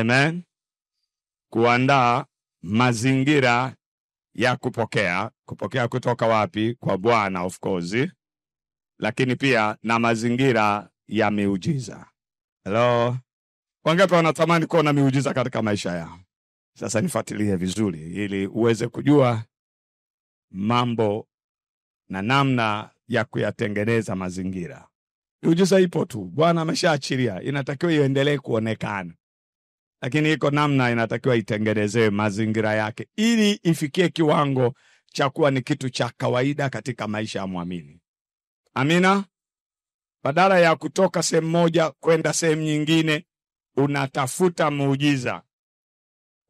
Amen. Kuandaa mazingira ya kupokea kutoka wapi? Kwa Bwana, of course, lakini pia na mazingira ya miujiza. Hello. Wangapi wanatamani kuona miujiza katika maisha yao? Sasa nifuatilie vizuri ili uweze kujua mambo na namna ya kuyatengeneza mazingira. Miujiza ipo tu, Bwana ameshaachilia, inatakiwa iendelee kuonekana. Lakini iko namna inatakiwa itengenezwe mazingira yake ili ifikie kiwango cha kuwa ni kitu cha kawaida katika maisha ya muamini. Amina. Badala ya kutoka sehemu moja kwenda sehemu nyingine unatafuta muujiza.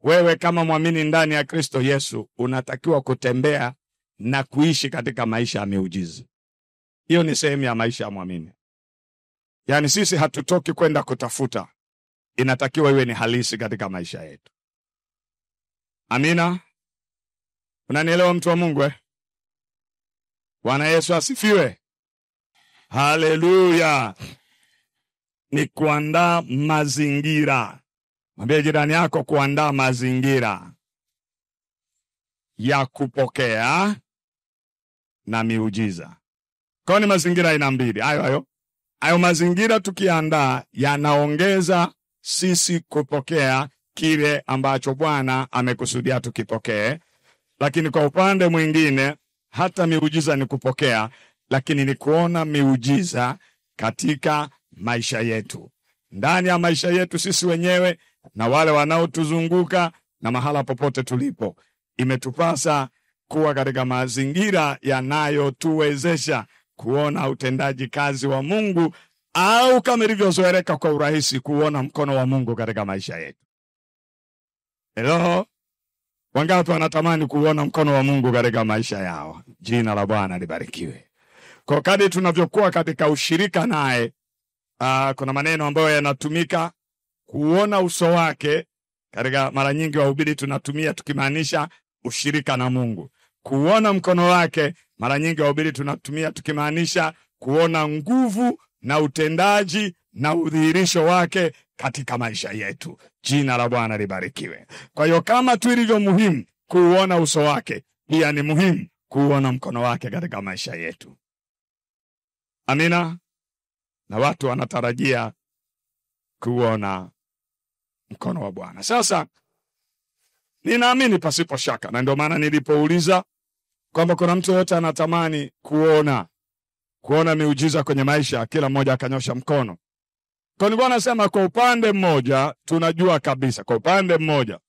Wewe kama muamini ndani ya Kristo Yesu unatakiwa kutembea na kuishi katika maisha ya miujiza. Hiyo ni sehemu ya maisha ya muamini. Yaani sisi hatutoki kwenda kutafuta. Inatakiwa iwe ni halisi katika maisha yetu. Amina. Unanielewa mtu wa Mungu? Bwana Yesu asifiwe. Haleluya. Ni kuandaa mazingira. Mwambie jirani yako, kuandaa mazingira ya kupokea na miujiza. Kwa ni mazingira aina mbili. Hayo mazingira tukiandaa yanaongeza sisi kupokea kile ambacho Bwana amekusudia tukipokee. Lakini kwa upande mwingine hata miujiza ni kupokea, lakini ni kuona miujiza katika maisha yetu. Ndani ya maisha yetu sisi wenyewe na wale wanaotuzunguka na mahala popote tulipo. Imetupasa kuwa katika mazingira yanayotuwezesha kuona utendaji kazi wa Mungu, au kama ilivyozoeleka kwa urahisi kuona mkono wa Mungu katika maisha yetu. Hello. Wangapi wanatamani kuona mkono wa Mungu katika maisha yao? Jina la Bwana libarikiwe. Kwa kadri tunavyokuwa katika ushirika naye, kuna maneno ambayo yanatumika kuona uso wake. Katika mara nyingi wahubiri tunatumia tukimaanisha ushirika na Mungu. Kuona mkono wake mara nyingi wahubiri tunatumia tukimaanisha kuona nguvu na utendaji na udhihirisho wake katika maisha yetu. Jina la Bwana libarikiwe. Kwa hiyo kama tu ilivyo muhimu kuona uso wake, pia ni muhimu kuona mkono wake katika maisha yetu. Amina. Na watu wanatarajia kuona mkono wa Bwana. Sasa ninaamini pasipo shaka, na ndio maana nilipouliza kwamba kuna mtu yote anatamani kuona miujiza kwenye maisha, kila mmoja akanyosha mkono. Kwa nini Bwana anasema kwa upande mmoja tunajua kabisa, kwa upande mmoja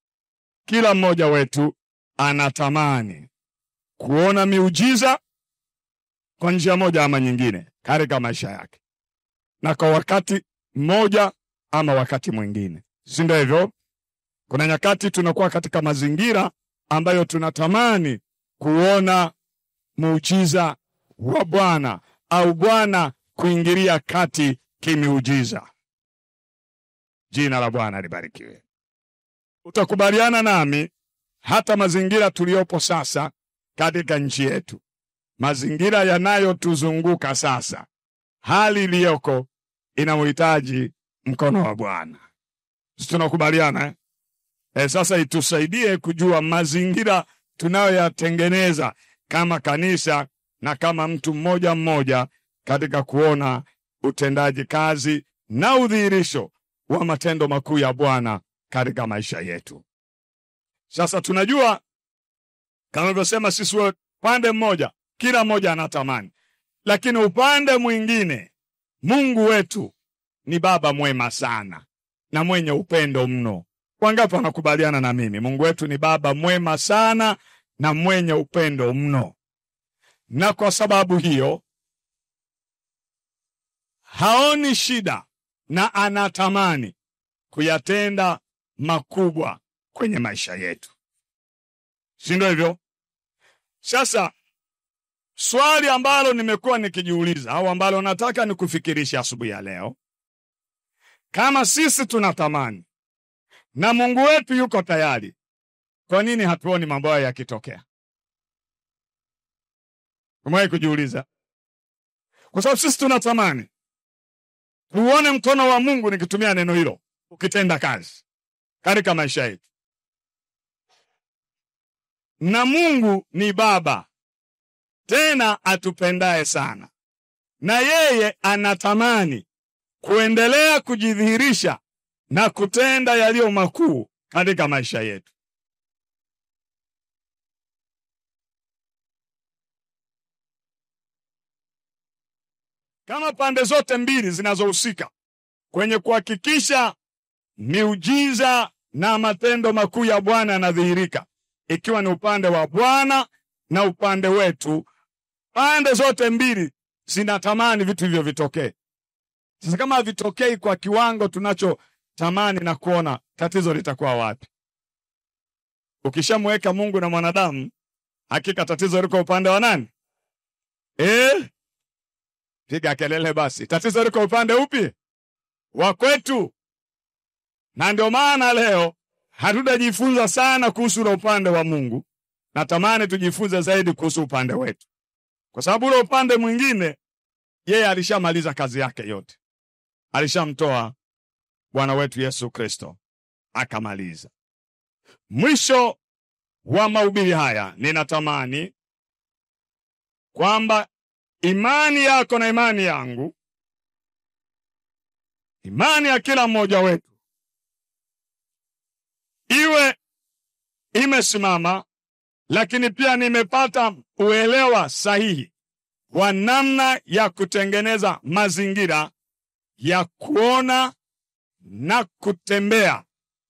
kila mmoja wetu anatamani kuona miujiza kwa njia moja ama nyingine katika maisha yake, na kwa wakati mmoja ama wakati mwingine. Si ndio hivyo? Kuna nyakati tunakuwa katika mazingira ambayo tunatamani kuona muujiza wa Bwana au Bwana kuingilia kati kimiujiza. Jina la Bwana libarikiwe. Utakubaliana nami hata mazingira tuliopo sasa katika nchi yetu, mazingira yanayotuzunguka sasa, hali iliyoko inamhitaji mkono wa Bwana. Tunakubaliana sasa itusaidie kujua mazingira tunayoyatengeneza kama kanisa na kama mtu mmoja mmoja katika kuona utendaji kazi na udhihirisho wa matendo makuu ya Bwana katika maisha yetu. Sasa tunajua kama nilivyosema, sisi upande mmoja kila mmoja anatamani, lakini upande mwingine Mungu wetu ni Baba mwema sana na mwenye upendo mno. Wangapi wanakubaliana na mimi? Mungu wetu ni Baba mwema sana na mwenye upendo mno. Na kwa sababu hiyo haoni shida na anatamani kuyatenda makubwa kwenye maisha yetu. Si ndio hivyo? Sasa swali ambalo nimekuwa nikijiuliza au ambalo nataka nikufikirisha asubuhi ya leo, kama sisi tunatamani na Mungu wetu yuko tayari, kwa nini hatuoni mambo haya yakitokea? Umewahi kujiuliza? Kwa sababu sisi tunatamani tuone mkono wa Mungu, nikitumia neno hilo, ukitenda kazi. katika maisha yetu. Na Mungu ni Baba, tena atupendaye sana, na yeye anatamani kuendelea kujidhihirisha na kutenda yaliyo makuu katika maisha yetu. Kama pande zote mbili zinazohusika kwenye kuhakikisha miujiza na matendo makuu ya Bwana yanadhihirika, ikiwa ni upande wa Bwana na upande wetu, pande zote mbili zinatamani vitu hivyo vitokee. Sasa kama havitokei kwa kiwango tunachotamani na kuona, tatizo litakuwa wapi? Ukishamweka Mungu na mwanadamu, hakika tatizo liko upande wa nani? Piga kelele basi. Tatizo liko upande upi? Wa kwetu. Na ndio maana leo hatutajifunza sana kuhusu ule upande wa Mungu. Natamani tujifunze zaidi kuhusu upande wetu, kwa sababu ule upande mwingine yeye alishamaliza kazi yake yote. Alishamtoa Bwana wetu Yesu Kristo, akamaliza. Mwisho wa mahubiri haya, ninatamani kwamba imani yako na imani yangu, imani ya kila mmoja wetu iwe imesimama, lakini pia nimepata uelewa sahihi wa namna ya kutengeneza mazingira ya kuona na kutembea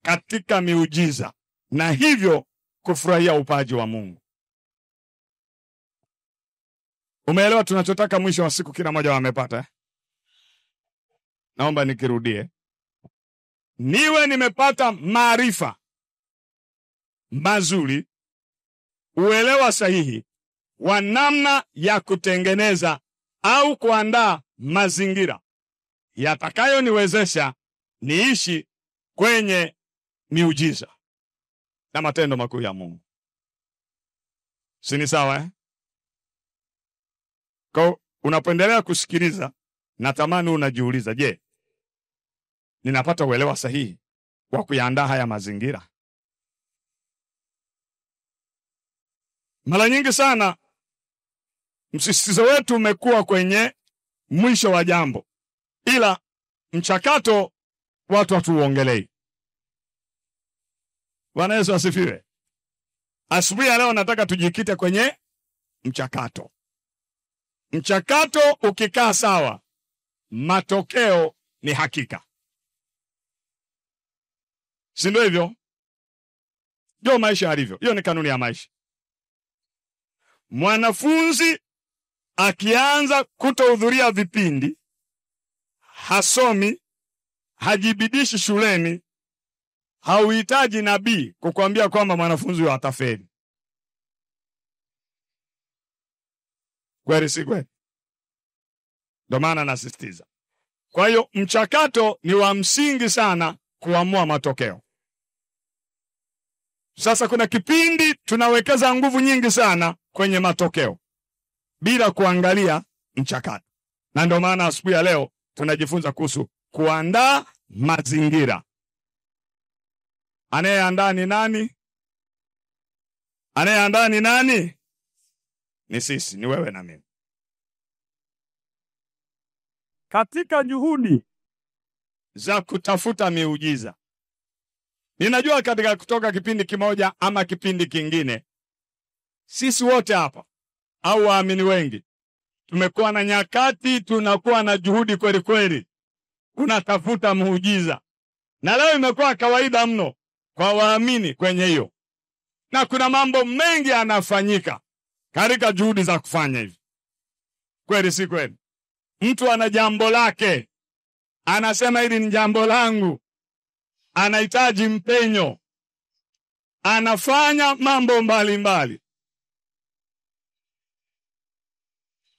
katika miujiza, na hivyo kufurahia upaji wa Mungu. Umeelewa tunachotaka mwisho wa siku kila mmoja wamepata? Naomba nikirudie. Niwe nimepata maarifa mazuri, uelewa sahihi wa namna ya kutengeneza au kuandaa mazingira yatakayoniwezesha niishi kwenye miujiza na matendo makuu ya Mungu. Sini sawa? Kwa unapoendelea kusikiliza, natamani unajiuliza, je, ninapata uelewa sahihi wa kuyaandaa haya mazingira? Mara nyingi sana msisitizo wetu umekuwa kwenye mwisho wa jambo, ila mchakato watu hatuongelei. Bwana Yesu asifiwe. Asubuhi ya leo nataka tujikite kwenye mchakato. Mchakato ukikaa sawa, matokeo ni hakika. Si ndio hivyo? Ndio maisha yalivyo. Hiyo ni kanuni ya maisha. Mwanafunzi akianza kutohudhuria vipindi, hasomi, hajibidishi shuleni, hauhitaji nabii kukwambia kwamba mwanafunzi huyo atafeli. Kweli si kweli? Ndio maana nasisitiza. Kwa hiyo mchakato ni wa msingi sana kuamua matokeo. Sasa kuna kipindi tunawekeza nguvu nyingi sana kwenye matokeo bila kuangalia mchakato. Na ndio maana asubuhi ya leo tunajifunza kuhusu kuandaa mazingira. Anayeandaa ni nani? Anayeandaa ni nani? Ni sisi, ni wewe na mimi. Katika juhudi za kutafuta miujiza, ninajua katika kutoka kipindi kimoja ama kipindi kingine, sisi wote hapa au waamini wengi tumekuwa na nyakati tunakuwa na juhudi kweli kweli, unatafuta muujiza, na leo imekuwa kawaida mno kwa waamini kwenye hiyo, na kuna mambo mengi yanafanyika katika juhudi za kufanya hivi. Kweli si kweli? Mtu ana jambo lake, anasema hili ni jambo langu, anahitaji mpenyo, anafanya mambo mbalimbali.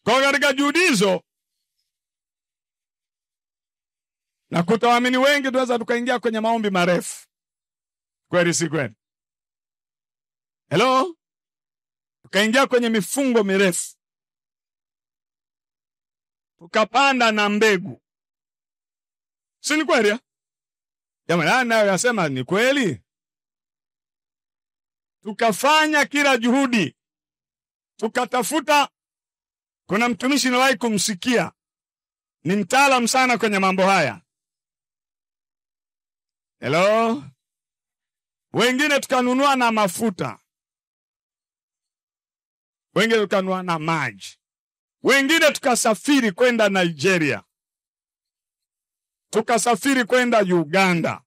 Kwa katika juhudi hizo, na kutaamini wengi tunaweza tukaingia kwenye maombi marefu. Kweli si kweli? Hello? Tukaingia kwenye mifungo mirefu, tukapanda na mbegu. Si ni kweli? Jamani, nayo yasema ni kweli. Tukafanya kila juhudi, tukatafuta. Kuna mtumishi niliwahi kumsikia, ni mtaalamu sana kwenye mambo haya. Hello? Wengine tukanunua na mafuta, wengine tukanunua na maji, wengine tukasafiri kwenda Nigeria, tukasafiri kwenda Uganda,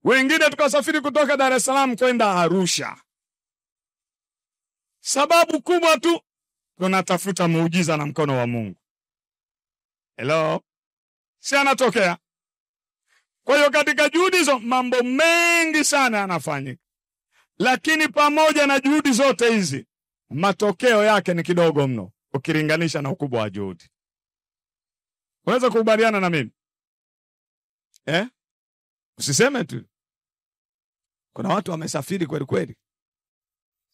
wengine tukasafiri kutoka Dar es Salaam kwenda Arusha. Sababu kubwa tu, tunatafuta muujiza na mkono wa Mungu. Hello? Si anatokea? Kwa hiyo katika juhudi hizo mambo mengi sana yanafanyika, lakini pamoja na juhudi zote hizi matokeo yake ni kidogo mno ukilinganisha na ukubwa wa juhudi. Unaweza kukubaliana na mimi? Usiseme tu. Kuna watu wamesafiri kweli kweli.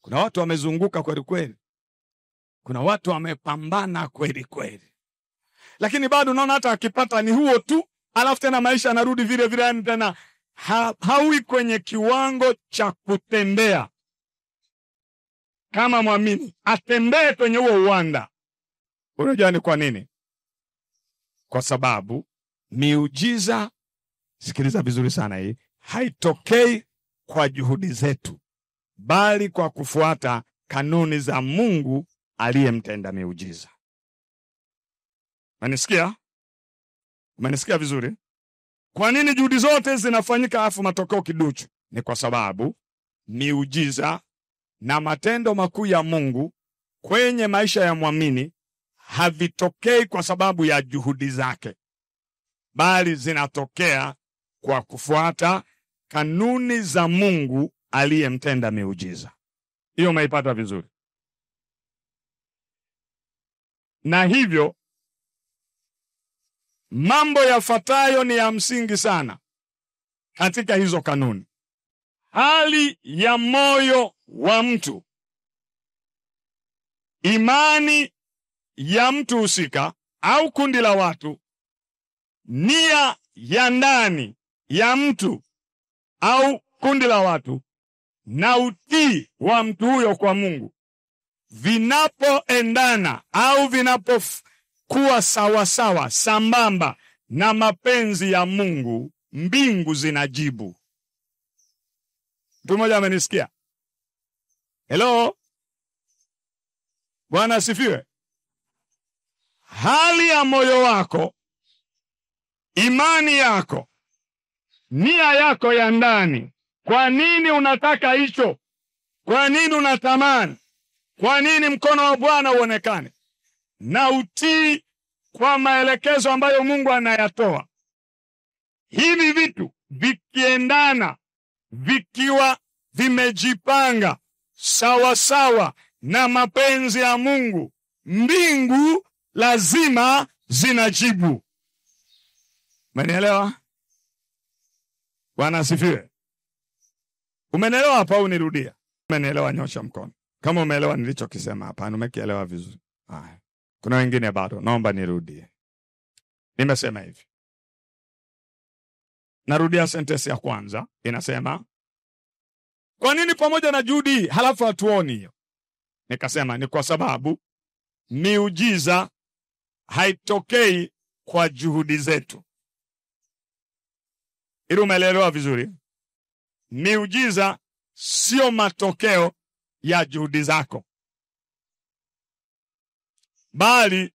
Kuna watu wamezunguka kweli kweli. Kuna watu wamepambana kweli kweli. Lakini bado unaona hata akipata ni huo tu, alafu tena maisha yanarudi vile vile, yani tena haui kwenye kiwango cha kutembea kama mwamini atembee kwenye huo uwanda. Unajua ni kwa nini? Kwa sababu miujiza, sikiliza vizuri sana hii, haitokei kwa juhudi zetu, bali kwa kufuata kanuni za Mungu aliyemtenda miujiza. Manisikia? Umenisikia vizuri? Kwa nini juhudi zote zinafanyika afu matokeo kiduchu? Ni kwa sababu miujiza na matendo makuu ya Mungu kwenye maisha ya mwamini havitokei kwa sababu ya juhudi zake, bali zinatokea kwa kufuata kanuni za Mungu aliyemtenda miujiza. Hiyo umeipata vizuri? Na hivyo mambo yafuatayo ni ya msingi sana katika hizo kanuni. Hali ya moyo wa mtu, imani ya mtu husika au kundi la watu, nia ya ndani ya mtu au kundi la watu, na utii wa mtu huyo kwa Mungu vinapoendana au vinapokuwa sawasawa, sambamba na mapenzi ya Mungu, mbingu zinajibu. Mtu mmoja amenisikia? Hello? Bwana asifiwe. Hali ya moyo wako, imani yako, nia yako ya ndani. Kwa nini unataka hicho? Kwa nini unatamani? Kwa nini mkono wa Bwana uonekane? Na utii kwa maelekezo ambayo Mungu anayatoa. Hivi vitu vikiendana, vikiwa vimejipanga sawa sawa na mapenzi ya Mungu, mbingu lazima zinajibu. Umenielewa? Bwana asifiwe. Umenielewa hapa au nirudia? Umenielewa, nyosha mkono. Kama umeelewa nilichokisema hapa, umekielewa vizuri. Haya. Kuna wengine bado, naomba nirudie. Nimesema hivi. Narudia sentensi ya kwanza, inasema kwa nini pamoja na juhudi halafu hatuoni hiyo? Nikasema ni kwa sababu miujiza haitokei kwa juhudi zetu. Ili umeelewa vizuri? Miujiza sio matokeo ya juhudi zako, bali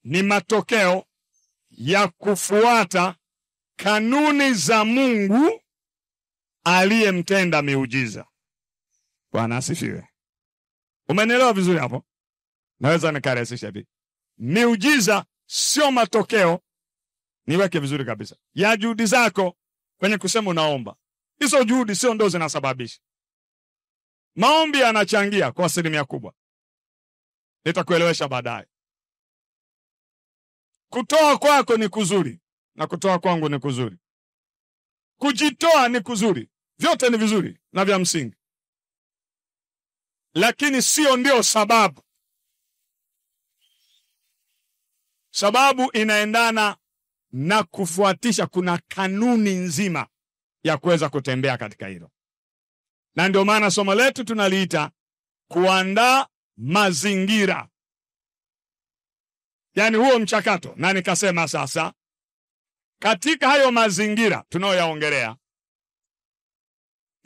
ni matokeo ya kufuata kanuni za Mungu aliyemtenda miujiza. Bwana asifiwe. Umenielewa vizuri hapo? Naweza nikarahisisha hivi. Miujiza sio matokeo, niweke vizuri kabisa, ya juhudi zako kwenye kusema unaomba. Hizo juhudi sio ndo zinasababisha. Maombi yanachangia kwa asilimia kubwa. Nitakuelewesha baadaye. Kutoa kwako ni kuzuri na kutoa kwangu ni kuzuri. Kujitoa ni kuzuri. Vyote ni vizuri na vya msingi. Lakini sio ndio sababu. Sababu inaendana na kufuatisha. Kuna kanuni nzima ya kuweza kutembea katika hilo, na ndio maana somo letu tunaliita kuandaa mazingira, yaani huo mchakato. Na nikasema sasa, katika hayo mazingira tunayoyaongelea,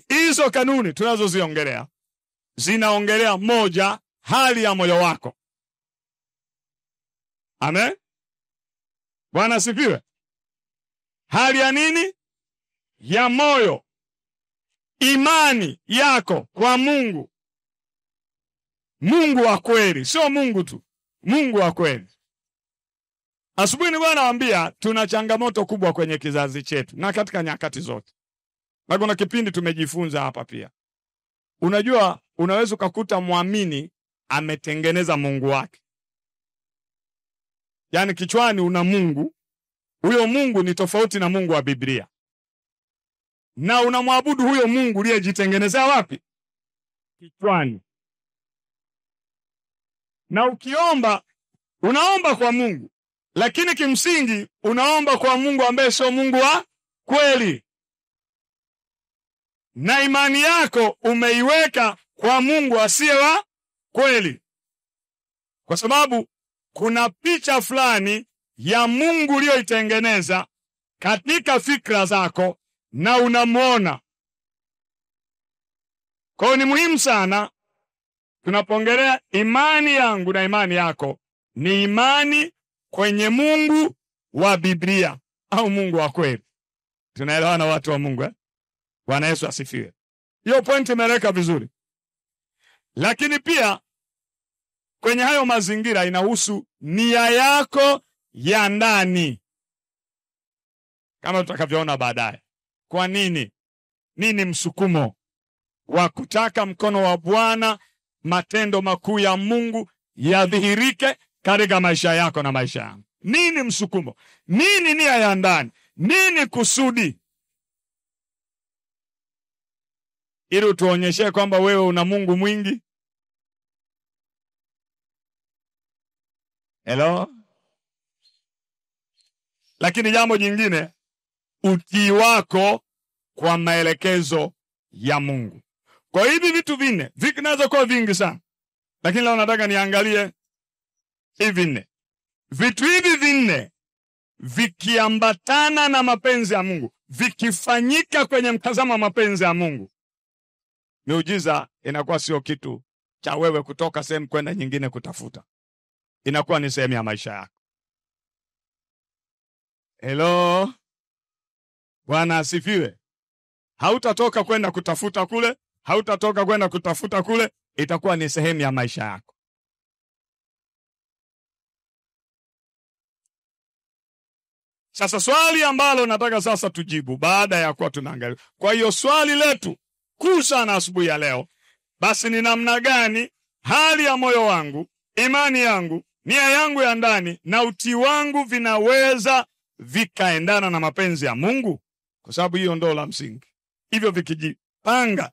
hizo kanuni tunazoziongelea zinaongelea moja, hali ya moyo wako. Amen. Bwana asifiwe. Hali ya nini? Ya moyo. Imani yako kwa Mungu. Mungu wa kweli, sio Mungu tu, Mungu wa kweli. Asubuhi ni Bwana waambia tuna changamoto kubwa kwenye kizazi chetu na katika nyakati zote. Na kuna kipindi tumejifunza hapa pia. Unajua, unaweza ukakuta muamini ametengeneza Mungu wake. Yaani kichwani una Mungu, huyo Mungu ni tofauti na Mungu wa Biblia. Na unamwabudu huyo Mungu uliyejitengenezea wapi? Kichwani. Na ukiomba, unaomba kwa Mungu, lakini kimsingi unaomba kwa Mungu ambaye sio Mungu wa kweli. Na imani yako umeiweka kwa Mungu asiye wa kweli. Kwa sababu kuna picha fulani ya Mungu uliyoitengeneza katika fikra zako na unamuona. Kwa hiyo ni muhimu sana tunapoongelea imani yangu na imani yako, ni imani kwenye Mungu wa Biblia au Mungu wa kweli. Tunaelewana watu wa Mungu, eh? Bwana Yesu asifiwe. Hiyo point imeleka vizuri. Lakini pia kwenye hayo mazingira inahusu nia yako ya ndani, kama tutakavyoona baadaye. Kwa nini? Nini msukumo wa kutaka mkono wa Bwana, matendo makuu ya Mungu yadhihirike katika maisha yako na maisha yangu? Nini msukumo? Nini nia ya ndani? Nini kusudi? Ili utuonyeshe kwamba wewe una Mungu mwingi. Hello? Lakini jambo jingine, utii wako kwa maelekezo ya Mungu. Kwa hivi vitu vinne, vinaweza kuwa vingi sana, lakini leo nataka niangalie hivi vinne. Vitu hivi vinne vikiambatana na mapenzi ya Mungu, vikifanyika kwenye mtazamo wa mapenzi ya Mungu, miujiza inakuwa sio kitu cha wewe kutoka sehemu kwenda nyingine kutafuta. Inakuwa ni sehemu ya maisha yako. Hello? Bwana asifiwe. Hautatoka kwenda kutafuta kule, hautatoka kwenda kutafuta kule, itakuwa ni sehemu ya maisha yako. Sasa swali ambalo nataka sasa tujibu baada ya kuwa tunaangalia. Kwa hiyo swali letu kuu sana asubuhi ya leo, basi ni namna gani hali ya moyo wangu, imani yangu, nia yangu ya ndani na utii wangu vinaweza vikaendana na mapenzi ya Mungu? Kwa sababu hiyo ndo la msingi. Hivyo vikijipanga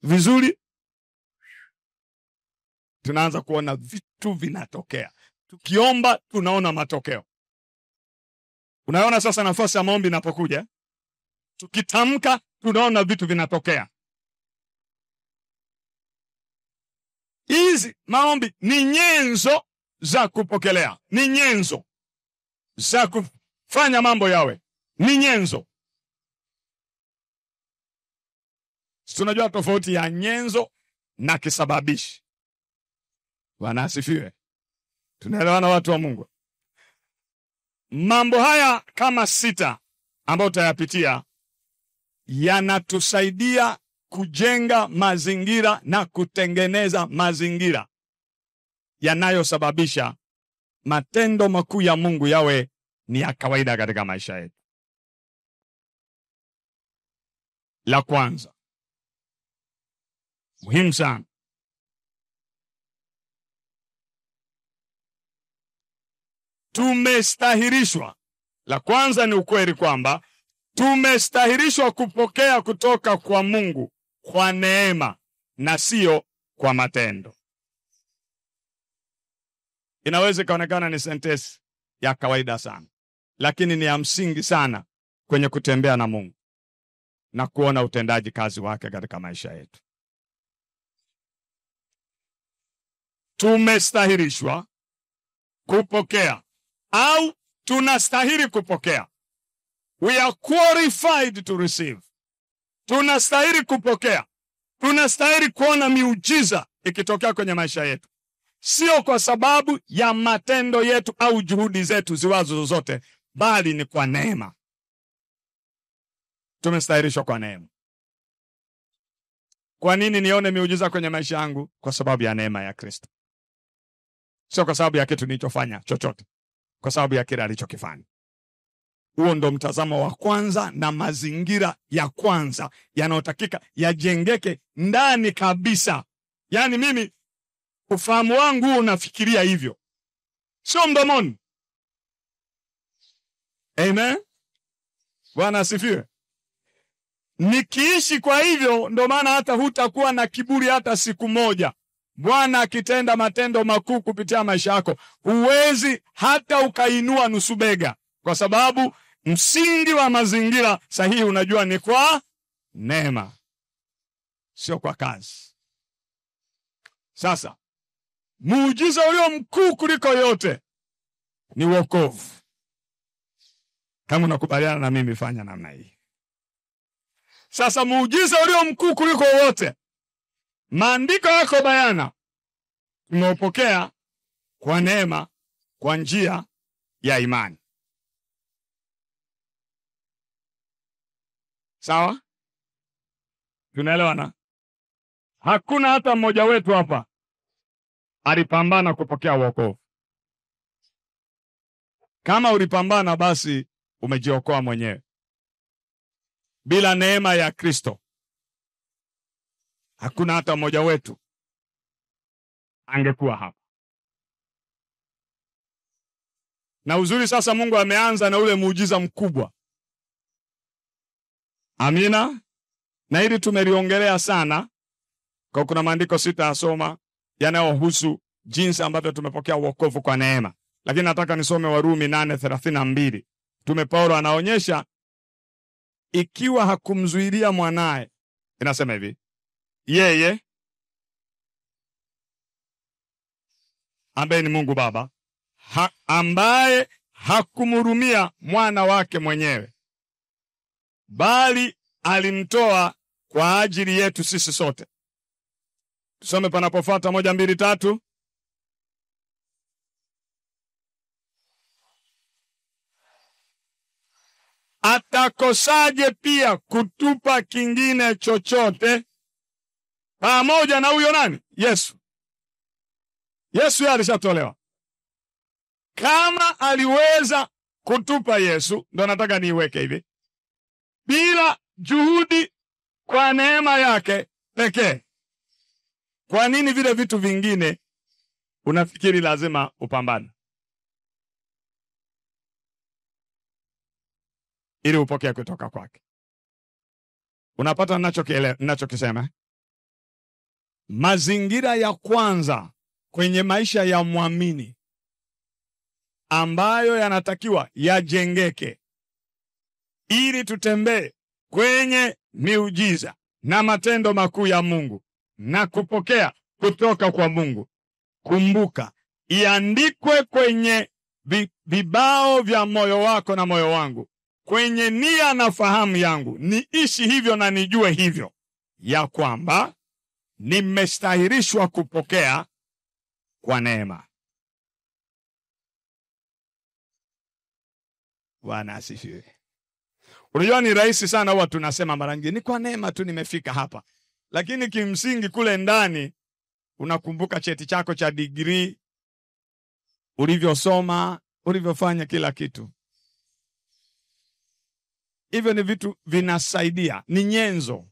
vizuri, tunaanza kuona vitu vinatokea. Tukiomba tunaona matokeo. Unaona sasa nafasi ya maombi inapokuja, tukitamka tunaona vitu vinatokea. Hizi maombi ni nyenzo za kupokelea, ni nyenzo za kufanya mambo yawe, ni nyenzo. Tunajua tofauti ya nyenzo na kisababishi. Bwana asifiwe. Tunaelewana watu wa Mungu? Mambo haya kama 6 ambayo tutayapitia yanatusaidia kujenga mazingira na kutengeneza mazingira yanayosababisha matendo makuu ya Mungu yawe ni ya kawaida katika maisha yetu. La kwanza, muhimu sana, tumestahirishwa. La kwanza ni ukweli kwamba tumestahirishwa kupokea kutoka kwa Mungu kwa neema na sio kwa matendo. Inaweza ikaonekana ni sentensi ya kawaida sana, lakini ni ya msingi sana kwenye kutembea na Mungu na kuona utendaji kazi wake katika maisha yetu. Tumestahilishwa kupokea au tunastahili kupokea. We are qualified to receive. Tunastahili kupokea. Tunastahili kuona miujiza ikitokea kwenye maisha yetu. Sio kwa sababu ya matendo yetu au juhudi zetu ziwazo zozote, bali ni kwa neema. Tumestahilishwa kwa neema. Kwa nini nione miujiza kwenye maisha yangu? Kwa sababu ya neema ya Kristo. Sio kwa sababu ya kitu nilichofanya chochote, kwa sababu ya kile alichokifanya. Huo ndo mtazamo wa kwanza na mazingira ya kwanza yanayotakika yajengeke ndani kabisa. Yaani mimi ufahamu wangu unafikiria hivyo, sio mdomoni. Amen. Bwana asifiwe. Nikiishi kwa hivyo, ndo maana hata hutakuwa na kiburi hata siku moja. Bwana akitenda matendo makuu kupitia maisha yako, huwezi hata ukainua nusu bega, kwa sababu msingi wa mazingira sahihi unajua ni kwa neema, sio kwa kazi. Sasa muujiza ulio mkuu kuliko yote ni wokovu. Kama unakubaliana na mimi, fanya namna hii. Sasa muujiza ulio mkuu kuliko wote, maandiko yako bayana, tumeupokea kwa neema kwa njia ya imani. Sawa? Tunaelewana? Hakuna hata mmoja wetu hapa alipambana kupokea wokovu. Kama ulipambana, basi umejiokoa mwenyewe. Bila neema ya Kristo, hakuna hata mmoja wetu angekuwa hapa. Na uzuri sasa, Mungu ameanza na ule muujiza mkubwa. Amina. Na hili tumeliongelea sana, kwa kuna maandiko 6 asoma yanayohusu jinsi ambavyo tumepokea wokovu kwa neema. Lakini nataka nisome Warumi 8:32. Mtume Paulo anaonyesha ikiwa hakumzuilia mwanae, inasema hivi, yeye ambaye ni Mungu Baba, ambaye hakumhurumia mwana wake mwenyewe, bali alimtoa kwa ajili yetu sisi sote. Tusome panapofuata 1, 2, 3. Atakosaje pia kutupa kingine chochote pamoja na huyo nani? Yesu. Yesu yeye alishatolewa. Kama aliweza kutupa Yesu, ndo nataka niiweke hivi, bila juhudi, kwa neema yake pekee, kwa nini vile vitu vingine unafikiri lazima upambane ili upokee kutoka kwake? Unapata ninachokisema? Mazingira ya kwanza kwenye maisha ya mwamini ambayo yanatakiwa yajengeke ili tutembee kwenye miujiza na matendo makuu ya Mungu na kupokea kutoka kwa Mungu. Kumbuka, iandikwe kwenye vibao vya moyo wako na moyo wangu, kwenye nia na fahamu yangu, niishi hivyo na nijue hivyo, ya kwamba nimestahilishwa kupokea kwa neema. Bwana asifiwe. Unajua ni rahisi sana huwa tunasema mara nyingi, ni kwa neema tu nimefika hapa. Lakini kimsingi kule ndani unakumbuka cheti chako cha degree, ulivyosoma, ulivyofanya kila kitu. Hivyo ni vitu vinasaidia, ni nyenzo.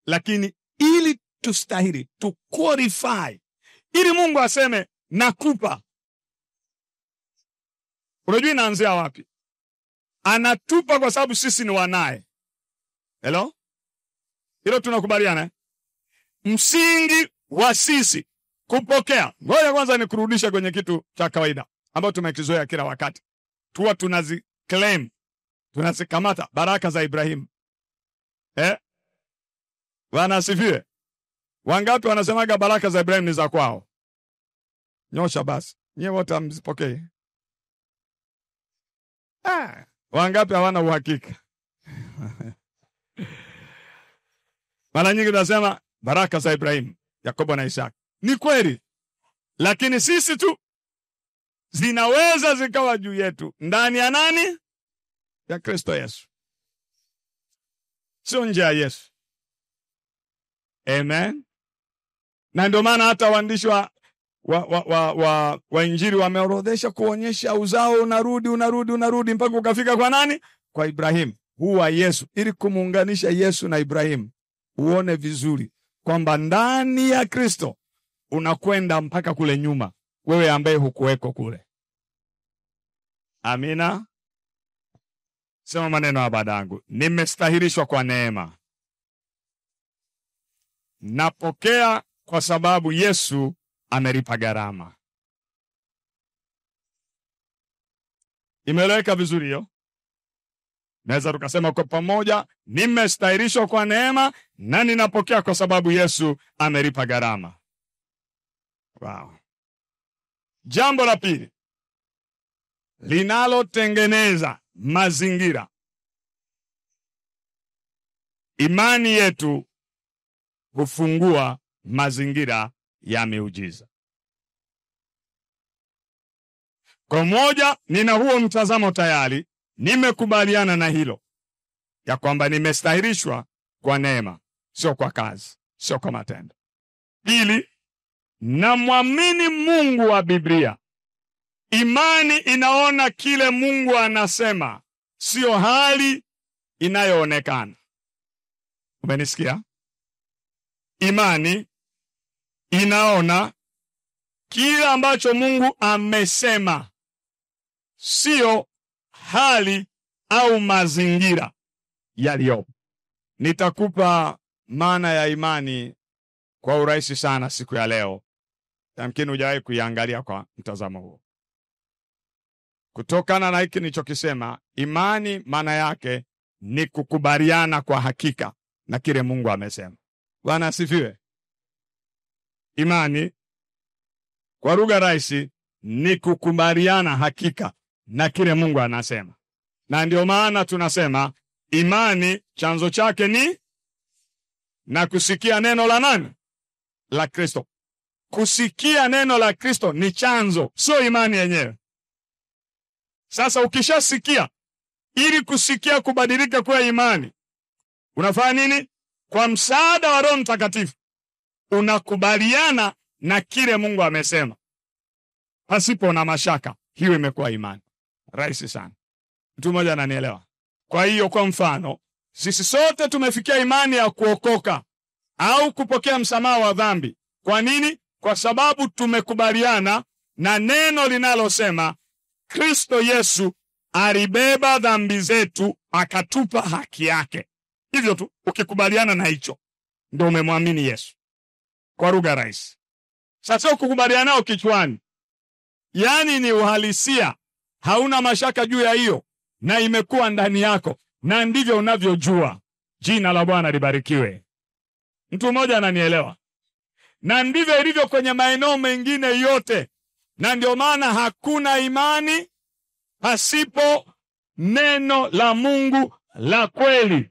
Lakini ili tustahili, to qualify, ili Mungu aseme nakupa, unajua inaanzia wapi? Anatupa kwa sababu sisi ni wanaye. Hello? Hilo tunakubaliana? Msingi wa sisi kupokea. Ngoja kwanza nikurudisha kwenye kitu cha kawaida ambacho tumekizoea kila wakati. tuwa tunaziclaim, tunazikamata baraka za Ibrahimu. Bwana asifiwe. Wangapi wanasemaga baraka za Ibrahimu ni za kwao? Nyosha basi. Nyie wote mzipokee. Wangapi hawana uhakika? Mara nyingi tunasema baraka za Ibrahimu, Yakobo na Isaka. Ni kweli. Lakini sisi tu zinaweza zikawa juu yetu. Ndani ya nani? Ya Kristo Yesu. Sio nje ya Yesu. Amen. Na ndio maana hata waandishi wa Injili wameorodhesha kuonyesha uzao unarudi mpaka ukafika kwa nani? Kwa Ibrahimu. Huwa Yesu, ili kumuunganisha Yesu na Ibrahimu. Uone vizuri kwamba ndani ya Kristo unakwenda mpaka kule nyuma, wewe ambaye hukuweko kule. Amina. Sema maneno ya badangu. Nimestahirishwa kwa neema. Napokea kwa sababu Yesu amelipa gharama. Imeeleweka vizuri hiyo? Naweza tukasema kwa pamoja, nimestahirishwa kwa neema na ninapokea kwa sababu Yesu amelipa gharama. Wow. Jambo la pili linalotengeneza mazingira. Imani yetu hufungua mazingira ya miujiza. Kwa moja, nina huo mtazamo tayari, nimekubaliana na hilo, ya kwamba nimestahirishwa kwa neema, sio kwa kazi, sio kwa matendo. Pili, namwamini Mungu wa Biblia. Imani inaona kile Mungu anasema, sio hali inayoonekana. Umenisikia? Imani inaona kile ambacho Mungu amesema, sio hali au mazingira yaliyopo. Nitakupa maana ya imani kwa urahisi sana siku ya leo. Yamkini hujawahi kuiangalia kwa mtazamo huo. Kutokana na hiki nilichokisema, imani maana yake ni kukubaliana kwa hakika na kile Mungu amesema. Bwana asifiwe. Imani kwa lugha rahisi ni kukubaliana hakika na kile Mungu anasema. Na ndio maana tunasema imani chanzo chake ni na kusikia neno la nani? La Kristo. Kusikia neno la Kristo ni chanzo, sio imani yenyewe. Sasa ukishasikia, ili kusikia kubadilika kwa imani, unafanya nini? Kwa msaada wa Roho Mtakatifu unakubaliana na kile Mungu amesema, pasipo na mashaka. Hiyo imekuwa imani. Rahisi sana. Mtu mmoja ananielewa? Kwa hiyo, kwa mfano, sisi sote tumefikia imani ya kuokoka au kupokea msamaha wa dhambi. Kwa nini? Kwa sababu tumekubaliana na neno linalosema Kristo Yesu alibeba dhambi zetu akatupa haki yake. Hivyo tu, ukikubaliana na hicho, ndio umemwamini Yesu. Kwa lugha rahisi. Sasa ukikubaliana nao kichwani, yani ni uhalisia, hauna mashaka juu ya hiyo, na imekuwa ndani yako, na ndivyo unavyojua. Jina la Bwana libarikiwe. Mtu mmoja ananielewa? Na ndivyo ilivyo kwenye maeneo mengine yote. Na ndio maana hakuna imani pasipo neno la Mungu la kweli.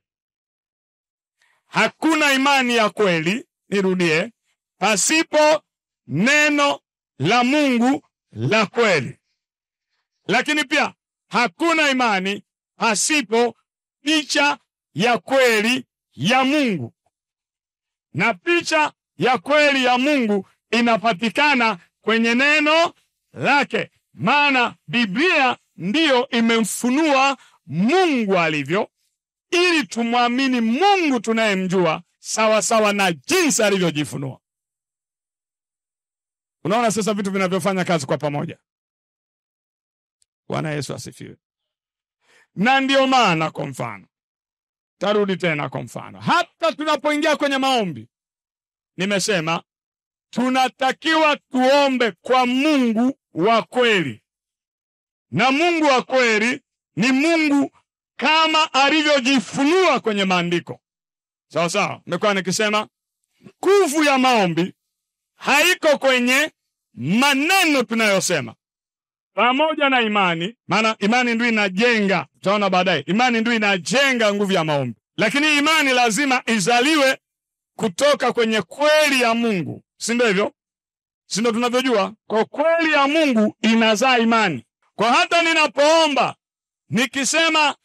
Hakuna imani ya kweli, nirudie, pasipo neno la Mungu la kweli. Lakini pia hakuna imani pasipo picha ya kweli ya Mungu. Na picha ya kweli ya Mungu inapatikana kwenye neno lake. Maana Biblia ndiyo imemfunua Mungu alivyo, ili tumwamini Mungu tunayemjua sawa sawa na jinsi alivyojifunua. Unaona sasa vitu vinavyofanya kazi kwa pamoja. Bwana Yesu asifiwe. Na ndio maana, kwa mfano, tarudi tena kwa mfano, hata tunapoingia kwenye maombi, nimesema tunatakiwa tuombe kwa Mungu wa kweli. Na Mungu wa kweli ni Mungu kama alivyojifunua kwenye maandiko. Sawa sawa, nimekuwa nikisema nguvu ya maombi haiko kwenye maneno tunayosema, pamoja na imani. Maana imani ndio inajenga, tutaona baadaye, imani ndio inajenga nguvu ya maombi. Lakini imani lazima izaliwe kutoka kwenye kweli ya Mungu, si ndio hivyo? Si ndio tunavyojua? Kwa kweli ya Mungu inazaa imani. Kwa hata ninapoomba nikisema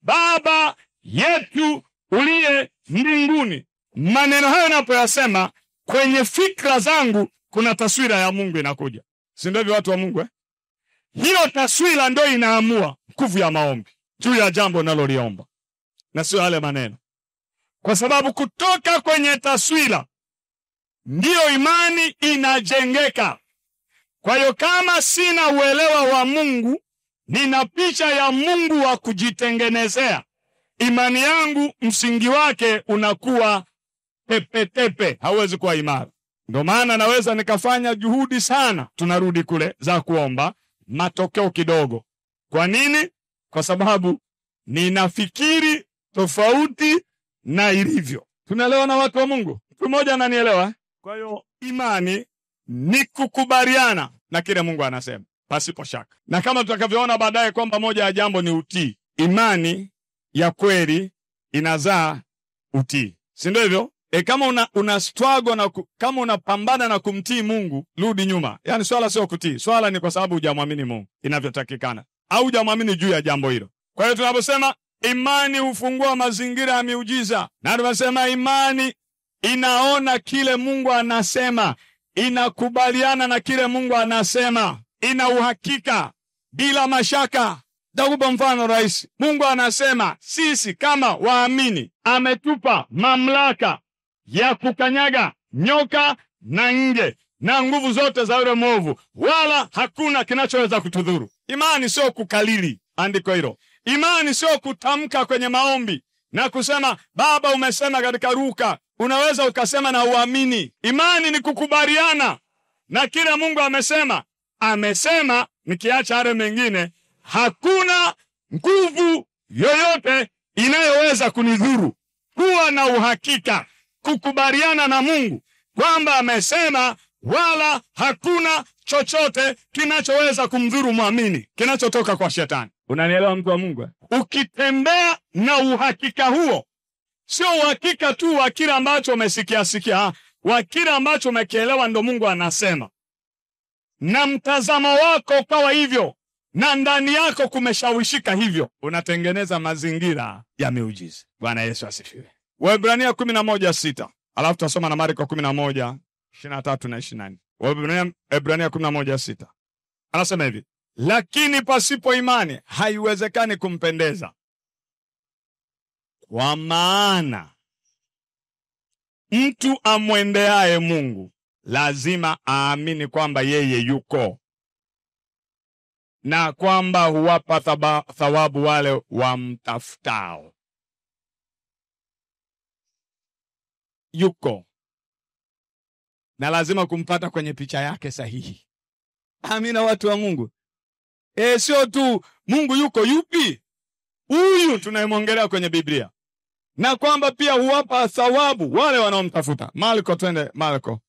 Baba yetu uliye mbinguni, maneno hayo ninapoyasema, kwenye fikra zangu kuna taswira ya Mungu inakuja. Si ndio hivyo watu wa Mungu? Hiyo taswira ndio inaamua nguvu ya maombi juu ya jambo naloliomba, na sio yale maneno. Kwa sababu kutoka kwenye taswira ndiyo imani inajengeka. Kwa hiyo kama sina uelewa wa Mungu, nina picha ya Mungu wa kujitengenezea, imani yangu msingi wake unakuwa tepe, hauwezi kuwa imara. Ndio maana naweza nikafanya juhudi sana, tunarudi kule za kuomba, matokeo kidogo. Kwa nini? Kwa sababu ninafikiri tofauti na ilivyo. Tunaelewa na watu wa Mungu? Mtu mmoja ananielewa? Kwa hiyo imani ni kukubaliana na kile Mungu anasema pasipo shaka. Na kama tutakavyoona baadaye kwamba moja ya jambo ni utii. Imani ya kweli inazaa utii. Si ndio hivyo? Kama una struggle na kama unapambana na kumtii Mungu, rudi nyuma. Yaani swala sio kutii. Swala ni kwa sababu hujamwamini Mungu inavyotakikana, au hujamwamini juu ya jambo hilo. Kwa hiyo tunaposema imani hufungua mazingira ya miujiza, na tunasema imani inaona kile Mungu anasema, inakubaliana na kile Mungu anasema, ina uhakika bila mashaka. Nitakupa mfano rahisi. Mungu anasema sisi kama waamini ametupa mamlaka ya kukanyaga nyoka na nge na nguvu zote za yule mwovu, wala hakuna kinachoweza kutudhuru. Imani sio kukalili andiko hilo. Imani sio kutamka kwenye maombi na kusema Baba umesema katika Luka, unaweza ukasema na uamini. Imani ni kukubaliana na kile Mungu amesema. Amesema, nikiacha yale mengine, hakuna nguvu yoyote inayoweza kunidhuru. Kuwa na uhakika, kukubaliana na Mungu kwamba amesema, wala hakuna chochote kinachoweza kumdhuru muamini kinachotoka kwa shetani. Unanielewa mtu wa Mungu? Ukitembea na uhakika huo, sio uhakika tu wa kile ambacho umesikia, wa kile ambacho umekielewa ndo Mungu anasema, na mtazamo wako kawa hivyo, na ndani yako kumeshawishika hivyo, unatengeneza mazingira ya miujiza. Bwana Yesu asifiwe. Waebrania 11:6. Alafu tutasoma na Marko 11:23 na 24. Waebrania 11:6. Anasema hivi: lakini pasipo imani haiwezekani kumpendeza, kwa maana mtu amwendeaye Mungu lazima aamini kwamba yeye yuko, na kwamba huwapa thawabu wale wamtafutao. Yuko, na lazima kumpata kwenye picha yake sahihi. Amina watu wa Mungu. Sio tu Mungu yuko, yupi? Huyu tunayemwongelea kwenye Biblia. Na kwamba pia huwapa thawabu wale wanaomtafuta. Marko, twende Marko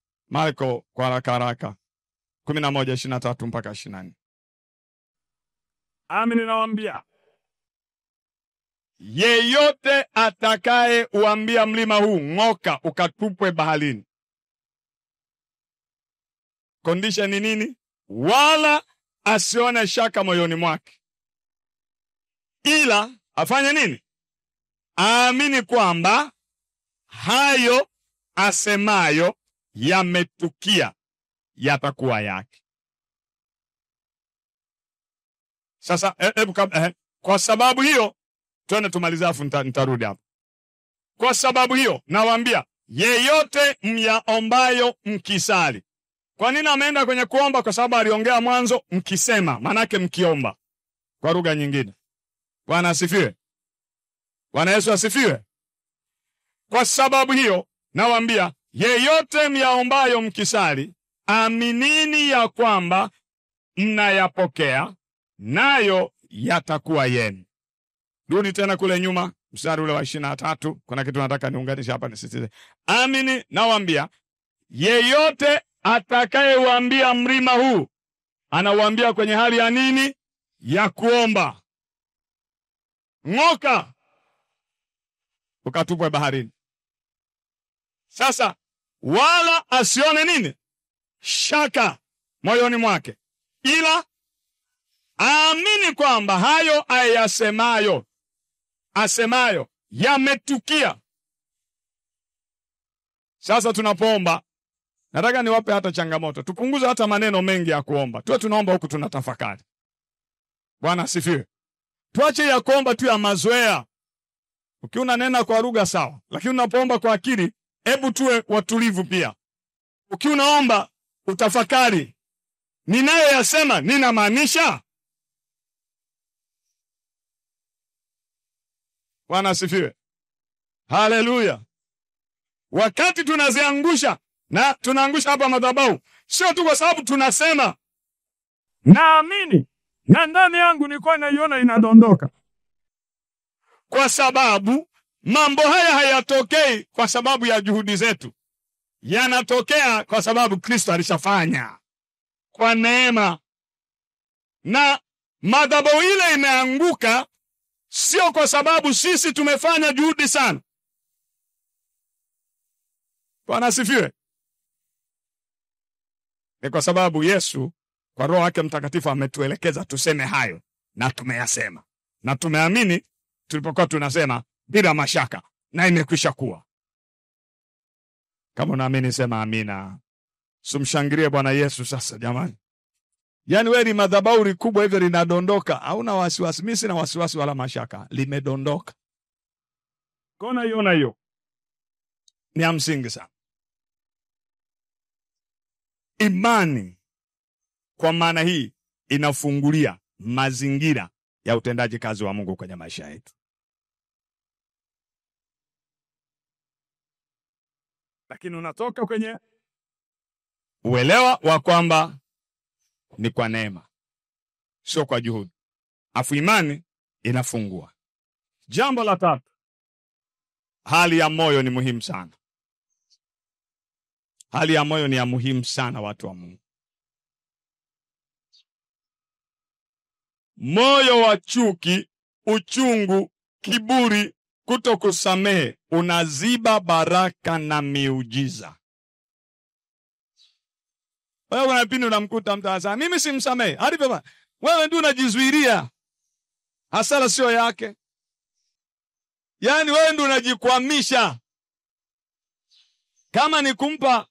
kwa haraka 11:23 mpaka 24. Amini nawaambia, yeyote atakaye uambia mlima huu ng'oka ukatupwe baharini. Condition ni nini? Wala asione shaka moyoni mwake, ila afanye nini? Aamini kwamba hayo asemayo yametukia, yatakuwa yake. Sasa kwa sababu hiyo, twende tumalize afu nitarudi hapo. Kwa sababu hiyo nawaambia, yeyote myaombayo mkisali. Kwa nini ameenda kwenye kuomba? Kwa sababu aliongea mwanzo mkisema, manake mkiomba kwa lugha nyingine. Bwana asifiwe. Bwana Yesu asifiwe. Kwa sababu hiyo nawaambia, yeyote myaombayo mkisali, aminini ya kwamba mnayapokea, nayo yatakuwa yenu. Rudi tena kule nyuma, mstari ule wa 23. Kuna kitu nataka niunganishe hapa nisisitize. Amini nawaambia, yeyote atakayewaambia mlima huu, anawaambia kwenye hali ya nini? Ya kuomba, ng'oka ukatupwe baharini. Sasa wala asione nini? Shaka moyoni mwake, ila aamini kwamba hayo asemayo yametukia. Sasa tunapoomba, nataka niwape hata changamoto. Tupunguze hata maneno mengi ya kuomba. Tuwe tunaomba huku tunatafakari. Bwana asifiwe. Tuache ya kuomba tu ya mazoea. Ukiwa unanena kwa lugha sawa, lakini unapoomba kwa akili, hebu tuwe watulivu pia. Ukiwa unaomba utafakari, ninayoyasema ninamaanisha? Bwana asifiwe. Haleluya. Wakati tunaziangusha, na tunaangusha hapa madhabahu, sio tu kwa sababu tunasema naamini na ndani yangu nilikuwa naiona inadondoka. Kwa sababu mambo haya hayatokei kwa sababu ya juhudi zetu. Yanatokea kwa sababu Kristo alishafanya kwa neema. Na madhabahu ile imeanguka sio kwa sababu sisi tumefanya juhudi sana. Bwana asifiwe. Ni kwa sababu Yesu kwa Roho wake Mtakatifu ametuelekeza tuseme hayo, na tumeyasema. Na tumeamini tulipokuwa tunasema bila mashaka, na imekwisha kuwa. Kama unaamini sema amina. Sumshangilie Bwana Yesu sasa jamani. Yaani wewe ni madhabahu kubwa hivyo linadondoka, hauna wasiwasi. Mimi sina wasiwasi wala mashaka, limedondoka. Kona hiyo ni ya msingi sana. Imani kwa maana hii inafungulia mazingira ya utendaji kazi wa Mungu kwenye maisha yetu. Lakini unatoka kwenye uelewa wa kwamba ni kwa neema, sio kwa juhudi. Afu imani inafungua. Jambo la tatu, hali ya moyo ni muhimu sana. Hali ya moyo ni ya muhimu sana, watu wa Mungu. Moyo wa chuki, uchungu, kiburi, kutokusamehe unaziba baraka na miujiza. Wewe unapindi unamkuta mtu anasema mimi simsamehe. Hadi baba, wewe ndio unajizuilia. Hasara sio yake. Yaani wewe ndio unajikwamisha. Kama ni kumpa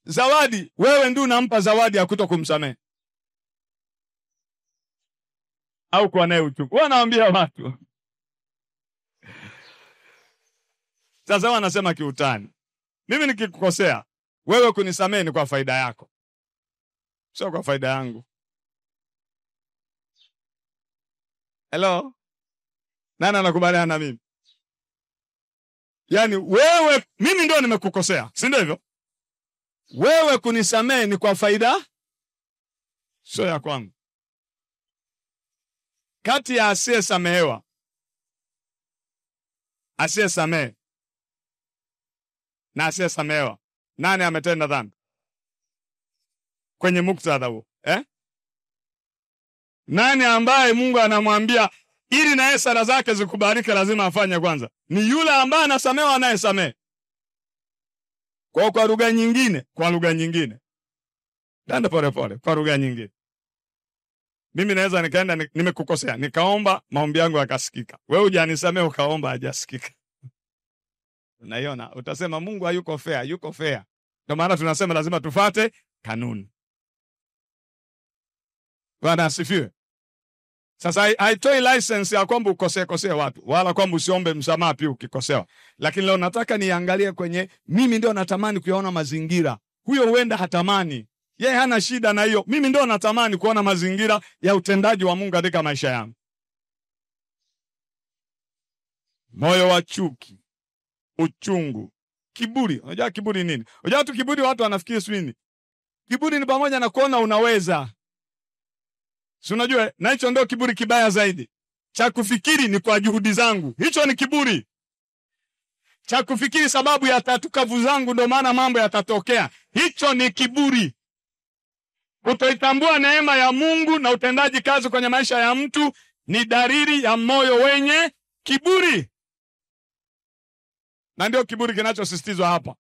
zawadi, wewe ndio unampa zawadi ya kutokumsamehe. Au kwa naye uchungu. Wanaambia watu. Sasa wanasema kiutani, mimi nikikukosea, wewe kunisamehe ni kwa faida yako, sio kwa faida yangu. Hello? Nani anakubaliana na mimi? Yaani wewe, mimi ndio nimekukosea, si ndio hivyo? Wewe kunisamehe ni kwa faida, sio ya kwangu. Kati ya asiyesamehewa, asiyesamehe na asiyesamehewa, nani ametenda dhambi? Kwenye muktadha huo, nani ambaye Mungu anamwambia ili na sala zake zikubariki lazima afanye kwanza? Ni yule ambaye anasamehewa, anayesamehe. Kwa lugha nyingine. Danda pole, kwa lugha nyingine. Mimi naweza nikaenda nimekukosea, nikaomba maombi yangu yakasikika. Wewe hujanisamehe ukaomba hajasikika. Unaiona? Utasema Mungu hayuko fair, yuko fair. Ndio maana tunasema lazima tufate kanuni. Bwana asifiwe. Sasa haitoi license ya kwamba ukosee watu, wala kwamba usiombe msamaha pia ukikosewa. Lakini leo nataka niangalie kwenye mimi ndio natamani kuyaona mazingira. Huyo huenda hatamani. Yeye hana shida na hiyo. Mimi ndio natamani kuona mazingira ya utendaji wa Mungu katika maisha yangu. Moyo wa chuki, uchungu, kiburi. Unajua kiburi nini? Unajua tu kiburi watu wanafikiri swini. Kiburi ni pamoja na kuona unaweza. Si unajua, na hicho ndio kiburi kibaya zaidi. Cha kufikiri ni kwa juhudi zangu, hicho ni kiburi. Cha kufikiri sababu ya tatukavu zangu ndio maana mambo yatatokea, hicho ni kiburi. Kutoitambua neema ya Mungu na utendaji kazi kwenye maisha ya mtu ni dalili ya moyo wenye kiburi. Na ndio kiburi kinachosisitizwa hapa.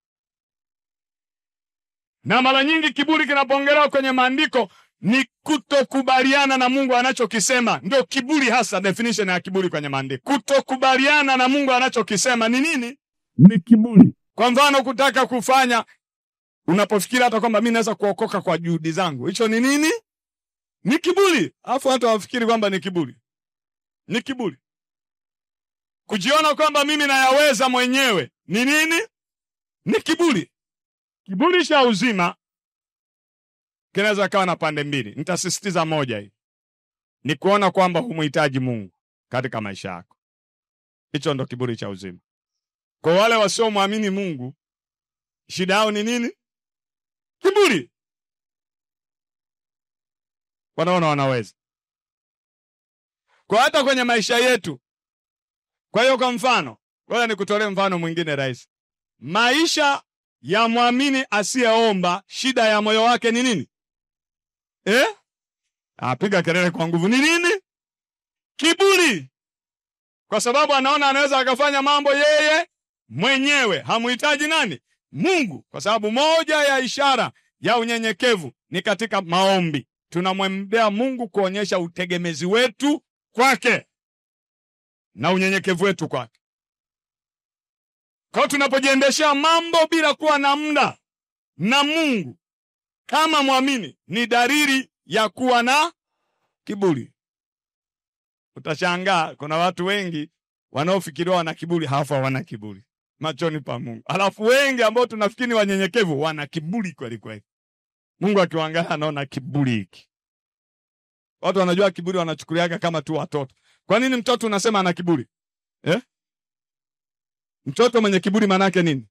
Na mara nyingi kiburi kinapongelewa kwenye maandiko ni kutokubaliana na Mungu anachokisema. Ndio kiburi hasa, definition ya kiburi kwenye maandiko. Kutokubaliana na Mungu anachokisema ni nini? Ni kiburi. Kwa mfano, kutaka kufanya, unapofikiri hata kwamba mimi naweza kuokoka kwa juhudi zangu, hicho ni nini? Ni kiburi. Alafu hata wafikiri kwamba ni kiburi. Ni kiburi. Kujiona kwamba mimi nayaweza mwenyewe ni nini? Ni kiburi. Kiburi cha uzima kinaweza kawa na pande mbili. Nitasisitiza moja hii. Ni kuona kwamba humhitaji Mungu katika maisha yako. Hicho ndo kiburi cha uzima. Kwa wale wasiomwamini Mungu, shida yao ni nini? Kiburi. Wanaona wanaweza. Kwa hata kwenye maisha yetu. Kwa hiyo kwa mfano, ngoja nikutolee mfano mwingine rahisi. Maisha ya muamini asiyeomba, shida ya moyo wake ni nini? Piga kelele kwa nguvu. Ni nini? Kiburi. Kwa sababu anaona anaweza akafanya mambo yeye mwenyewe, hamuhitaji nani? Mungu. Kwa sababu moja ya ishara ya unyenyekevu ni katika maombi. Tunamwendea Mungu kuonyesha utegemezi wetu kwake na unyenyekevu wetu kwake. Kwa tunapojiendeshea mambo bila kuwa na muda na Mungu kama muamini, ni dalili ya kuwa na kiburi. Utashangaa kuna watu wengi wanaofikiriwa wana kiburi, halafu wana kiburi machoni pa Mungu. Alafu wengi ambao tunafikiri wanyenyekevu wana kiburi kweli kweli. Mungu akiwaangalia anaona kiburi hiki. Watu wanajua kiburi wanachukuliaga kama tu watoto. Kwa nini mtoto unasema ana kiburi? Mtoto mwenye kiburi maana yake nini?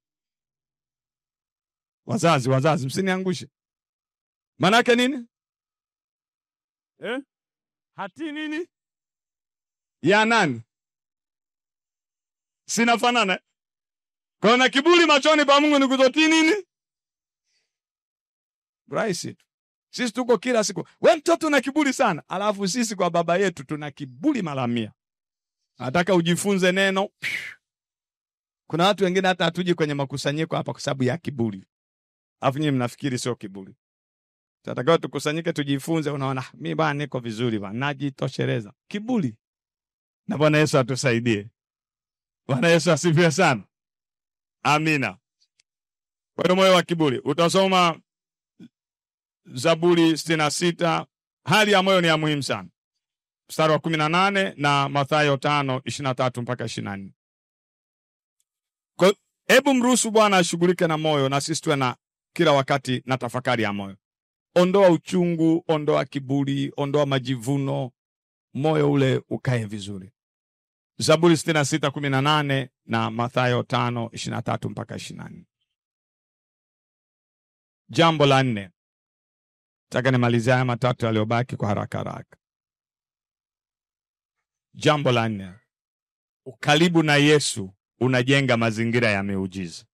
Wazazi msiniangushe. Maana yake nini? Hati nini? Ya nani? Sinafanana. Kwa na kiburi machoni pa Mungu ni kutotii nini? Rahisi. Sisi tuko kila siku, wewe mtoto una kiburi sana, alafu sisi kwa baba yetu tuna kiburi mara 100. Nataka ujifunze neno. Kuna watu wengine hata hatuji kwenye makusanyiko hapa kwa sababu ya kiburi. Alafu nyinyi mnafikiri sio kiburi. Tunataka tukusanyike tujifunze, unaona mimi bwana niko vizuri bwana, najitosheleza. Kiburi. Na Bwana Yesu atusaidie. Bwana Yesu asifiwe sana. Amina. Kwa hiyo moyo wa kiburi, utasoma Zaburi 66. Hali ya moyo ni ya muhimu sana. Mstari wa 18 na Mathayo 5:23 mpaka 24. Kwa hebu mruhusu Bwana ashughulike na moyo, na sisi tuwe na kila wakati na tafakari ya moyo. Ondoa uchungu, ondoa kiburi, ondoa majivuno, moyo ule ukae vizuri. Zaburi 66:18 na Mathayo 5:23 mpaka 24. Jambo la 4. Nataka nimalizie haya matatu yaliyobaki kwa haraka. Jambo la 4. Ukaribu na Yesu unajenga mazingira ya miujiza.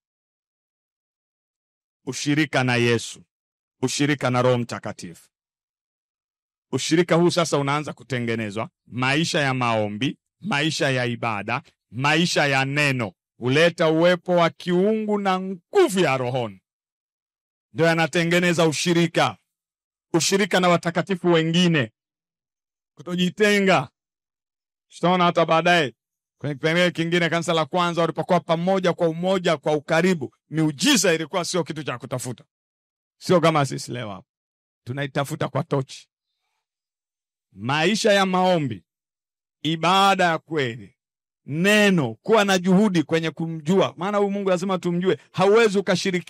Ushirika na Yesu, ushirika na Roho Mtakatifu. Ushirika huu sasa unaanza kutengenezwa, maisha ya maombi, maisha ya ibada, maisha ya neno, huleta uwepo wa kiungu na nguvu ya rohoni. Ndio yanatengeneza ushirika. Ushirika na watakatifu wengine. Kutojitenga. Tutaona hata baadaye kwenye kipengele kingine, kanisa la kwanza walipokuwa pamoja kwa umoja, kwa ukaribu, miujiza ilikuwa sio kitu cha kutafuta. Sio kama sisi leo hapa. Tunaitafuta kwa tochi. Maisha ya maombi, ibada ya kweli, neno, kuwa na juhudi kwenye kumjua. Maana huyu Mungu lazima tumjue. Hauwezi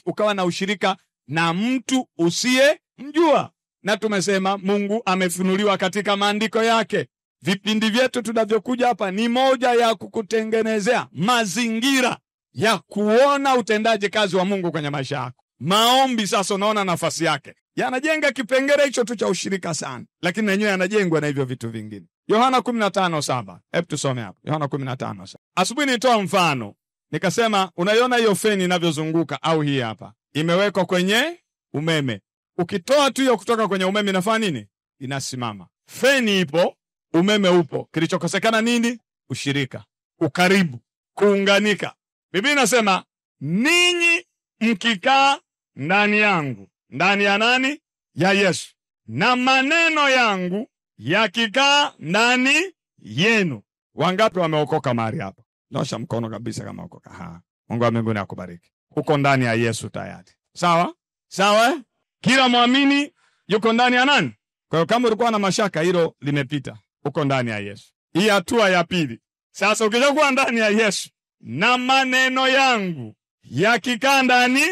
ukawa na ushirika na mtu usiye mjua. Na tumesema Mungu amefunuliwa katika maandiko yake. Vipindi vyetu tunavyokuja hapa ni moja ya kukutengenezea mazingira ya kuona utendaji kazi wa Mungu kwenye maisha yako. Maombi sasa unaona nafasi yake. Yanajenga kipengele hicho tu cha ushirika sana, lakini yenyewe yanajengwa na hivyo vitu vingine. Yohana 15:7. Hebu tusome hapo. Yohana 15:7. Asubuhi nitoa mfano. Nikasema unaiona hiyo feni inavyozunguka au hii hapa. Imewekwa kwenye umeme. Ukitoa tu hiyo kutoka kwenye umeme inafanya nini? Inasimama. Feni ipo, umeme upo. Kilichokosekana nini? Ushirika, ukaribu, kuunganika. Biblia inasema ninyi mkikaa ndani yangu. Ndani ya nani? Ya Yesu. Na maneno yangu yakikaa ndani yenu. Wangapi wameokoka mahali hapa? Nyosha mkono kabisa kama ukoka. Mungu wa mbinguni akubariki. Uko ndani ya Yesu tayari. Sawa? Sawa? Kila muamini yuko ndani ya nani? Kwa hiyo kama ulikuwa na mashaka, hilo limepita. Uko ndani ya Yesu. Hii hatua ya pili. Sasa ukishakuwa ndani ya Yesu, na maneno yangu yakikaa ndani,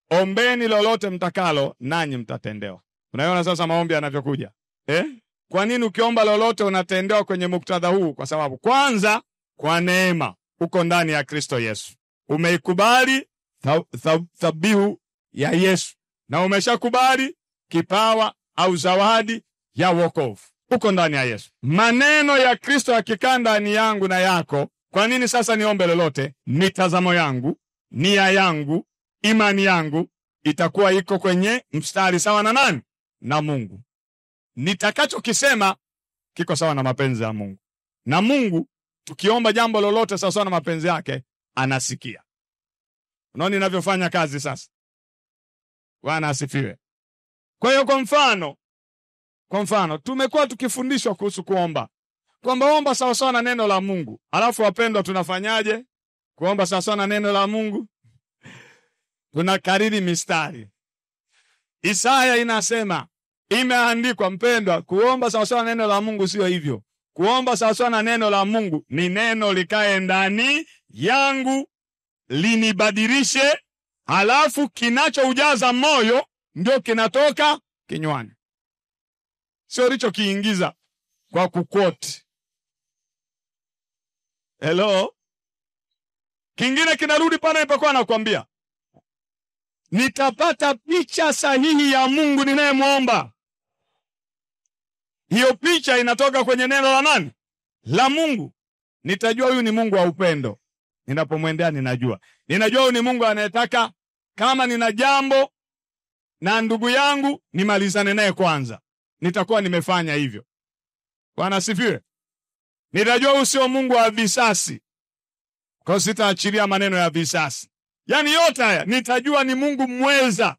ombeni lolote mtakalo nanyi mtatendewa. Unaona sasa maombi yanavyokuja. Kwa nini ukiomba lolote unatendewa kwenye muktadha huu? Kwa sababu kwanza, kwa neema uko ndani ya Kristo Yesu. Umeikubali dhabihu ya Yesu na umeshakubali kipawa au zawadi ya wokovu. Uko ndani ya Yesu. Maneno ya Kristo yakikaa ndani yangu na yako, kwa nini sasa niombe lolote? Mitazamo yangu, nia yangu, imani yangu itakuwa iko kwenye mstari sawa na nani? Na Mungu. Nitakachokisema kiko sawa na mapenzi ya Mungu. Na Mungu tukiomba jambo lolote sawa sawa na mapenzi yake, anasikia. Unaona ninavyofanya kazi sasa? Bwana asifiwe. Kwa hiyo kwa mfano tumekuwa tukifundishwa kuhusu kuomba. Kwamba omba sawa sawa na neno la Mungu. Alafu wapendwa, tunafanyaje? Kuomba sawa sawa na neno la Mungu? Tunakariri mistari. Isaya inasema, imeandikwa mpendwa, kuomba sawa sawa na neno la Mungu sio hivyo. Kuomba sawa sawa na neno la Mungu ni neno likae ndani yangu, linibadilishe, alafu kinachoujaza moyo ndio kinatoka kinywani. Sio licho kiingiza kwa kuquote. Hello? Kingine kinarudi pale nilipokuwa nakwambia. Nitapata picha sahihi ya Mungu ninayemwomba. Hiyo picha inatoka kwenye neno la nani? La Mungu. Nitajua huyu ni Mungu wa upendo. Ninapomwendea ninajua. Ninajua huyu ni Mungu anayetaka kama nina jambo na ndugu yangu nimalizane naye kwanza. Nitakuwa nimefanya hivyo. Bwana asifiwe. Nitajua huyu sio Mungu wa visasi. Kwa sitaachilia maneno ya visasi. Yaani yote haya nitajua ni Mungu mweza.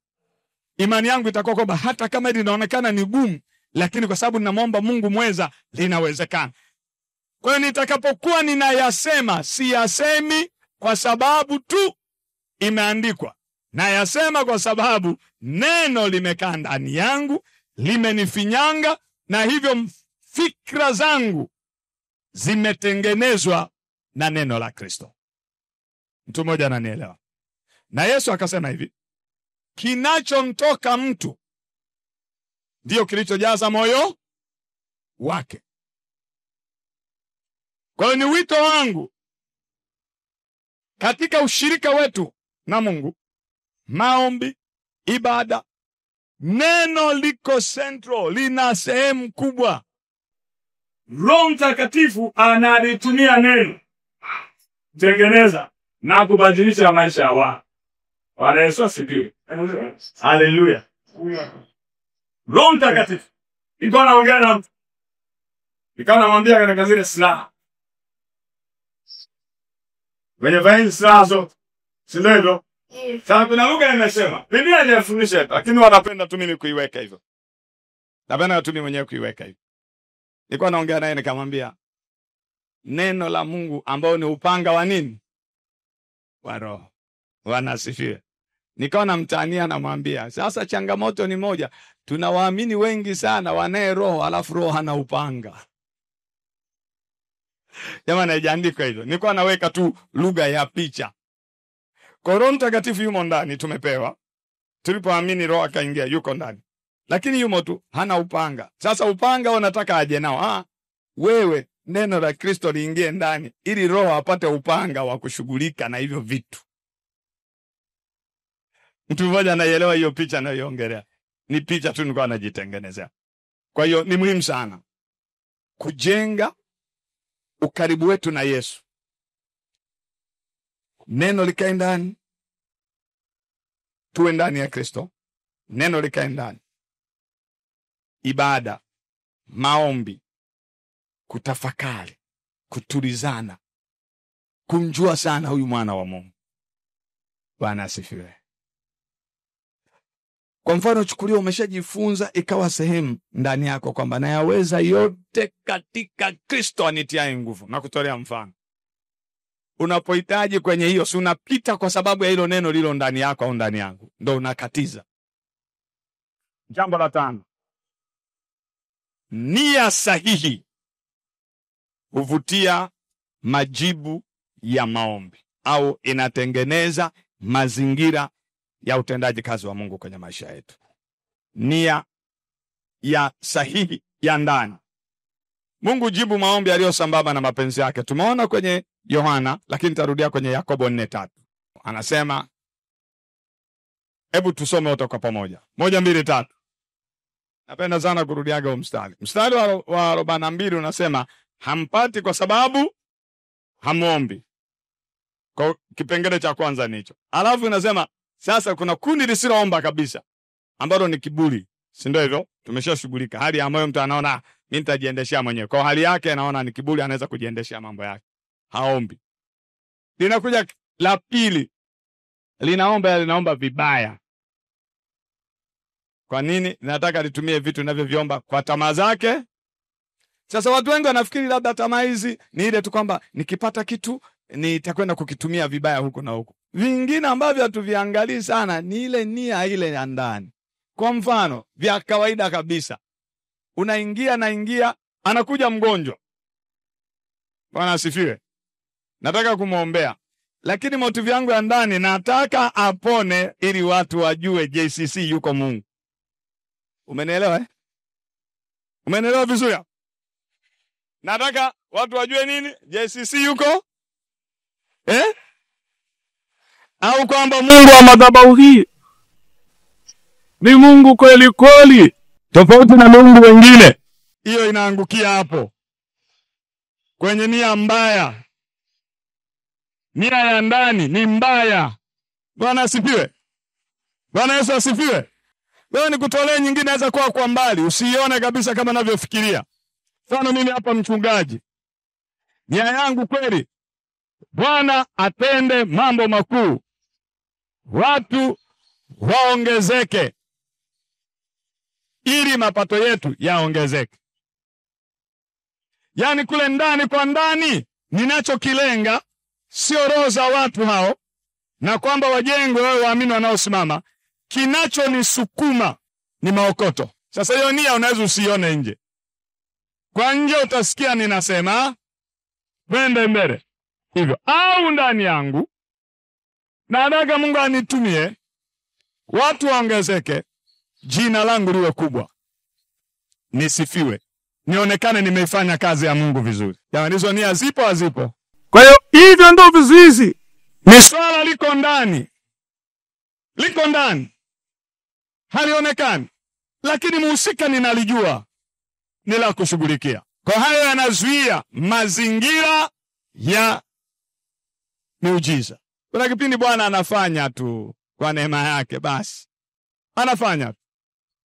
Imani yangu itakuwa kwamba hata kama linaonekana ni gumu, lakini kwa sababu ninamwomba Mungu mweza, linawezekana. Kwa hiyo nitakapokuwa ninayasema, siyasemi kwa sababu tu imeandikwa. Nayasema kwa sababu neno limekaa ndani yangu, limenifinyanga, na hivyo fikra zangu zimetengenezwa na neno la Kristo. Mtu mmoja ananielewa. Na Yesu akasema hivi, kinachomtoka mtu ndio kilichojaza moyo wake. Kwa hiyo ni wito wangu katika ushirika wetu na Mungu, maombi, ibada, neno liko central, lina sehemu kubwa. Roho Mtakatifu analitumia neno tengeneza na kubadilisha maisha ya watu. Bwana Yesu asifiwe. Haleluya. Roho Mtakatifu iko anaongea na mtu. Ikawa anamwambia katika zile silaha. Wenye vaini silaha zote. Si ndivyo? Sasa kuna lugha inasema. Biblia haijafundisha, lakini wanapenda tu mimi kuiweka hivyo. Napenda tu mimi mwenyewe kuiweka hivyo. Nilikuwa naongea naye nikamwambia neno la Mungu ambao ni upanga wa nini? Wa Roho. Bwana asifiwe. Nikawa namtania namwambia, sasa changamoto ni moja, tunawaamini wengi sana wanaye Roho alafu Roho hana upanga. Jamani haijaandikwa hivyo. Nilikuwa naweka tu lugha ya picha. Kwa Roho Mtakatifu yumo ndani tumepewa. Tulipoamini Roho akaingia yuko ndani. Lakini yumo tu hana upanga. Sasa upanga unataka aje nao? Wewe neno la Kristo liingie ndani ili Roho apate upanga wa kushughulika na hivyo vitu. Mtu mmoja anaelewa hiyo picha anayoongelea. Ni picha tu nilikuwa najitengenezea. Kwa hiyo ni muhimu sana kujenga ukaribu wetu na Yesu. Neno likae ndani, tuwe ndani ya Kristo. Neno likae ndani. Ibada, maombi, kutafakari, kutulizana, kumjua sana huyu mwana wa Mungu. Bwana asifiwe. Kwa mfano, chukulia umeshajifunza ikawa sehemu ndani yako kwamba nayaweza yote katika Kristo anitiaye nguvu. Na kutolea mfano. Unapohitaji kwenye hiyo, si unapita kwa sababu ya hilo neno lilo ndani yako au ndani yangu. Ndio unakatiza. Jambo la 5. Nia sahihi huvutia majibu ya maombi au inatengeneza mazingira ya utendaji kazi wa Mungu kwenye maisha yetu. Nia ya sahihi ya ndani. Mungu jibu maombi yaliyo sambamba na mapenzi yake. Tumeona kwenye Yohana, lakini tarudia kwenye Yakobo 4:3. Anasema, hebu tusome wote kwa pamoja. 1, 2, 3. Napenda sana kurudiaga huo mstari. Mstari wa 42 unasema, hampati kwa sababu hamuombi. Kwa kipengele cha kwanza nicho. Alafu inasema, sasa kuna kundi lisiloomba kabisa, ambalo ni kiburi. Si ndio hivyo? Tumeshashughulika. Hali ambayo mtu anaona mimi nitajiendeshea mwenyewe. Kwa hali yake anaona ni kiburi, anaweza kujiendeshea mambo yake. Haombi. Linakuja la pili. Linaomba vibaya. Kwa nini? Nataka litumie vitu ninavyoviomba kwa tamaa zake. Sasa watu wengi wanafikiri labda tamaa hizi ni ile tu kwamba nikipata kitu nitakwenda kukitumia vibaya huko na huko. Vingine ambavyo hatuviangalii sana ni ile nia ile ya ndani. Kwa mfano, vya kawaida kabisa. Unaingia, anakuja mgonjwa. Bwana asifiwe. Nataka kumuombea. Lakini motivu yangu ya ndani nataka apone ili watu wajue JCC yuko Mungu. Umenielewa eh? Umenielewa vizuri? Nataka watu wajue nini? JCC yuko au kwamba Mungu wa madhabahu hii ni Mungu kweli kweli, tofauti na Mungu wengine. Hiyo inaangukia hapo kwenye nia mbaya. Nia ya ndani ni mbaya. Bwana asifiwe. Bwana Yesu asifiwe. Wewe nikutolee nyingine, naweza kuwa kwa mbali usione kabisa kama ninavyofikiria. Mfano, mimi hapa mchungaji, nia yangu kweli Bwana atende mambo makuu, watu waongezeke, ili mapato yetu yaongezeke. Yaani kule ndani kwa ndani ninachokilenga sio roho za watu hao na kwamba wajengwe wao waamini wanaosimama. Kinachonisukuma ni maokoto. Sasa hiyo nia unaweza usione nje. Kwa nje utasikia ninasema twende mbele hivyo, au ndani yangu nataka Mungu anitumie, watu waongezeke, jina langu liwe kubwa, nisifiwe, nionekane nimeifanya kazi ya Mungu vizuri. Jamani, hizo nia zipo hazipo? Kwa hiyo hivyo ndio vizuizi. Ni swala liko ndani. Liko ndani. Halionekani. Lakini muhusika ninalijua, ni la kushughulikia. Kwa hayo yanazuia mazingira ya miujiza. Kuna kipindi Bwana anafanya tu kwa neema yake basi. Anafanya tu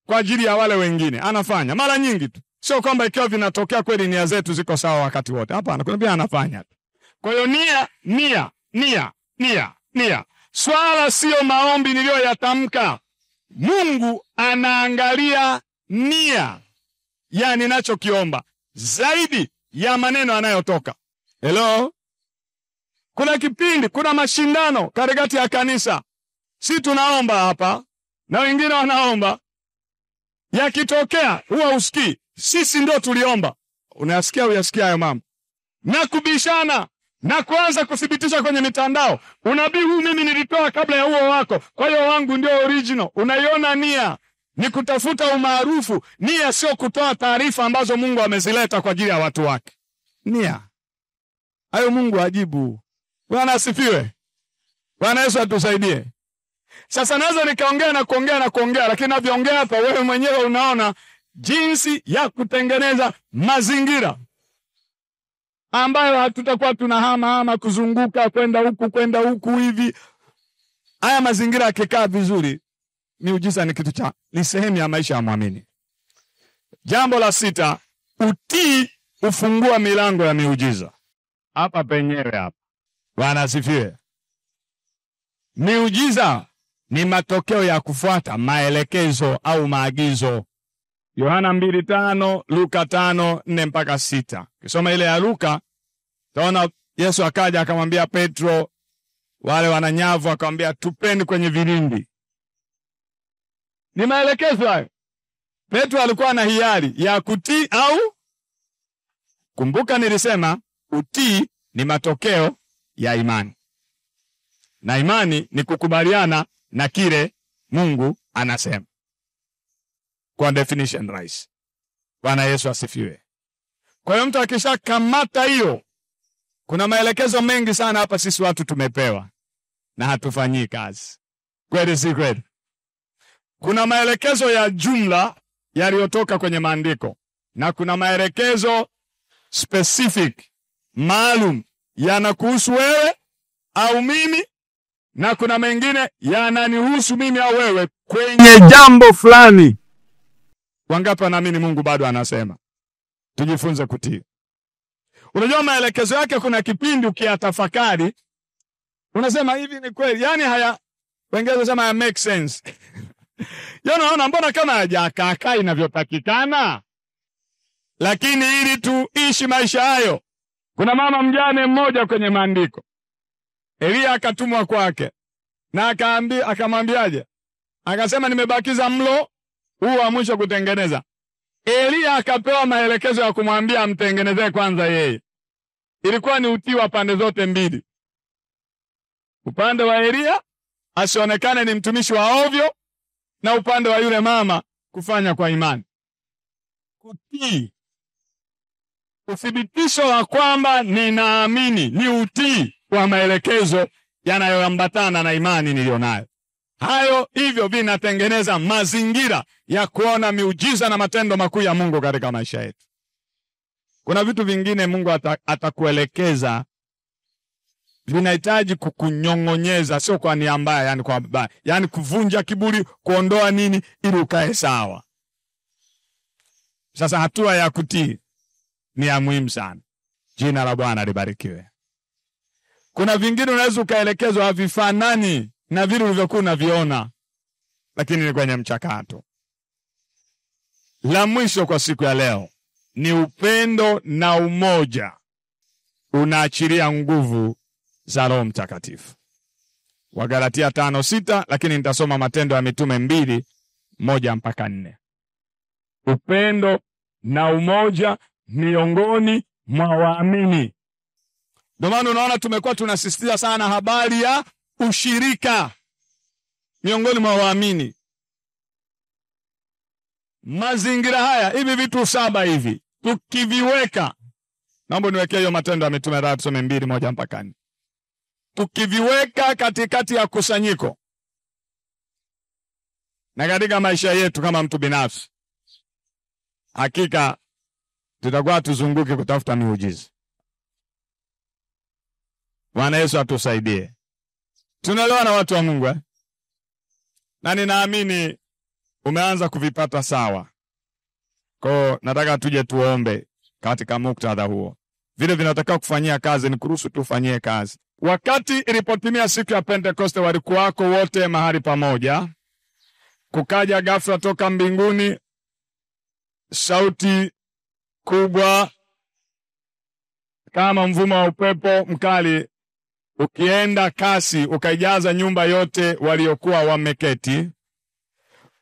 kwa ajili ya wale wengine. Anafanya mara nyingi tu. Sio kwamba ikiwa vinatokea kweli nia zetu ziko sawa wakati wote. Hapana, kuna pia anafanya tu. Kwa hiyo nia. Swala sio maombi niliyoyatamka. Mungu anaangalia nia ya ninachokiomba zaidi ya maneno yanayotoka. Hello? Kuna kipindi, kuna mashindano katikati ya kanisa. Si tunaomba hapa na wengine wanaomba. Yakitokea huwa usikii. Sisi ndio tuliomba. Uyasikia hayo mambo. Na kubishana na kuanza kuthibitisha kwenye mitandao. Unabii huu mimi nilitoa kabla ya huo wako, kwa hiyo wangu ndio original. Unaiona nia ni kutafuta umaarufu. Nia sio kutoa taarifa ambazo Mungu amezileta kwa ajili ya watu wake. Nia hayo Mungu ajibu. Bwana asifiwe. Bwana Yesu atusaidie. Sasa naweza nikaongea na kuongea, lakini navyoongea hapa wewe mwenyewe unaona jinsi ya kutengeneza mazingira ambayo hatutakuwa tunahama kuzunguka kwenda huku hivi. Haya mazingira yakikaa vizuri, miujiza ni sehemu ya maisha ya muamini. Jambo la 6, utii ufungua milango ya miujiza. Hapa penyewe hapa. Bwana asifiwe. Miujiza ni matokeo ya kufuata maelekezo au maagizo. Yohana 2:5, Luka 5:4 mpaka 6. Kisoma ile ya Luka, taona Yesu akaja akamwambia Petro, wale wananyavu, akamwambia tupeni kwenye vilindi. Ni maelekezo hayo. Petro alikuwa na hiari ya kutii au, kumbuka nilisema utii ni matokeo ya imani. Na imani ni kukubaliana na kile Mungu anasema. Kwa definition rahisi. Bwana Yesu asifiwe. Kwa hiyo mtu akishakamata hiyo, kuna maelekezo mengi sana hapa sisi watu tumepewa na hatufanyii kazi. Kweli si kweli? Kuna maelekezo ya jumla yaliyotoka kwenye maandiko na kuna maelekezo specific maalum yanakuhusu wewe au mimi, na kuna mengine yananihusu mimi au wewe kwenye jambo fulani. Wangapi wanaamini Mungu bado anasema tujifunze kutii? Unajua maelekezo yake kuna kipindi ukiyatafakari unasema hivi ni kweli, yani haya wengine sema ya make sense. Yaani unaona mbona kama hajakaa inavyotakikana? Lakini ili tuishi maisha hayo, kuna mama mjane mmoja kwenye maandiko. Elia akatumwa kwake na akamwambiaje? Akasema nimebakiza mlo huu wa mwisho kutengeneza. Elia akapewa maelekezo ya kumwambia amtengenezee kwanza yeye. Ilikuwa ni utii wa pande zote mbili. Upande wa Elia asionekane ni mtumishi wa ovyo, na upande wa yule mama kufanya kwa imani. Kutii, uthibitisho wa kwamba ninaamini, ni utii wa maelekezo yanayoambatana na imani nilionayo. Hayo hivyo vinatengeneza mazingira ya kuona miujiza na matendo makuu ya Mungu katika maisha yetu. Kuna vitu vingine Mungu atakuelekeza vinahitaji kukunyongonyeza, sio kwa nia mbaya, yani kwa baya, yani kuvunja kiburi, kuondoa nini ili ukae sawa. Sasa hatua ya kutii ni ya muhimu sana. Jina la Bwana libarikiwe. Kuna vingine unaweza ukaelekezwa havifanani na vile ulivyokuwa unaviona, lakini ni kwenye mchakato. La mwisho kwa siku ya leo ni upendo na umoja unaachilia nguvu za Roho Mtakatifu. Wagalatia 5:6, lakini nitasoma Matendo ya Mitume 2:1 mpaka 4. Upendo na umoja miongoni mwa waamini. Ndio maana unaona tumekuwa tunasisitiza sana habari ya ushirika miongoni mwa waamini. Mazingira haya, hivi vitu 7 hivi tukiviweka, naomba niwekee hiyo Matendo ya Mitume 2:1 mpaka 4. Tukiviweka katikati ya kusanyiko na katika maisha yetu kama mtu binafsi, hakika tutakuwa tuzunguke kutafuta miujiza. Bwana Yesu atusaidie. Tunaelewa na watu wa Mungu na ninaamini umeanza kuvipata sawa. Kwa nataka tuje tuombe katika muktadha huo. Vile vinatakiwa kufanyia kazi ni kuruhusu tufanyie kazi. Wakati ilipotimia siku ya Pentekoste, walikuwako wote mahali pamoja. Kukaja ghafla toka mbinguni sauti kubwa kama mvumo wa upepo mkali ukienda kasi, ukaijaza nyumba yote waliokuwa wameketi.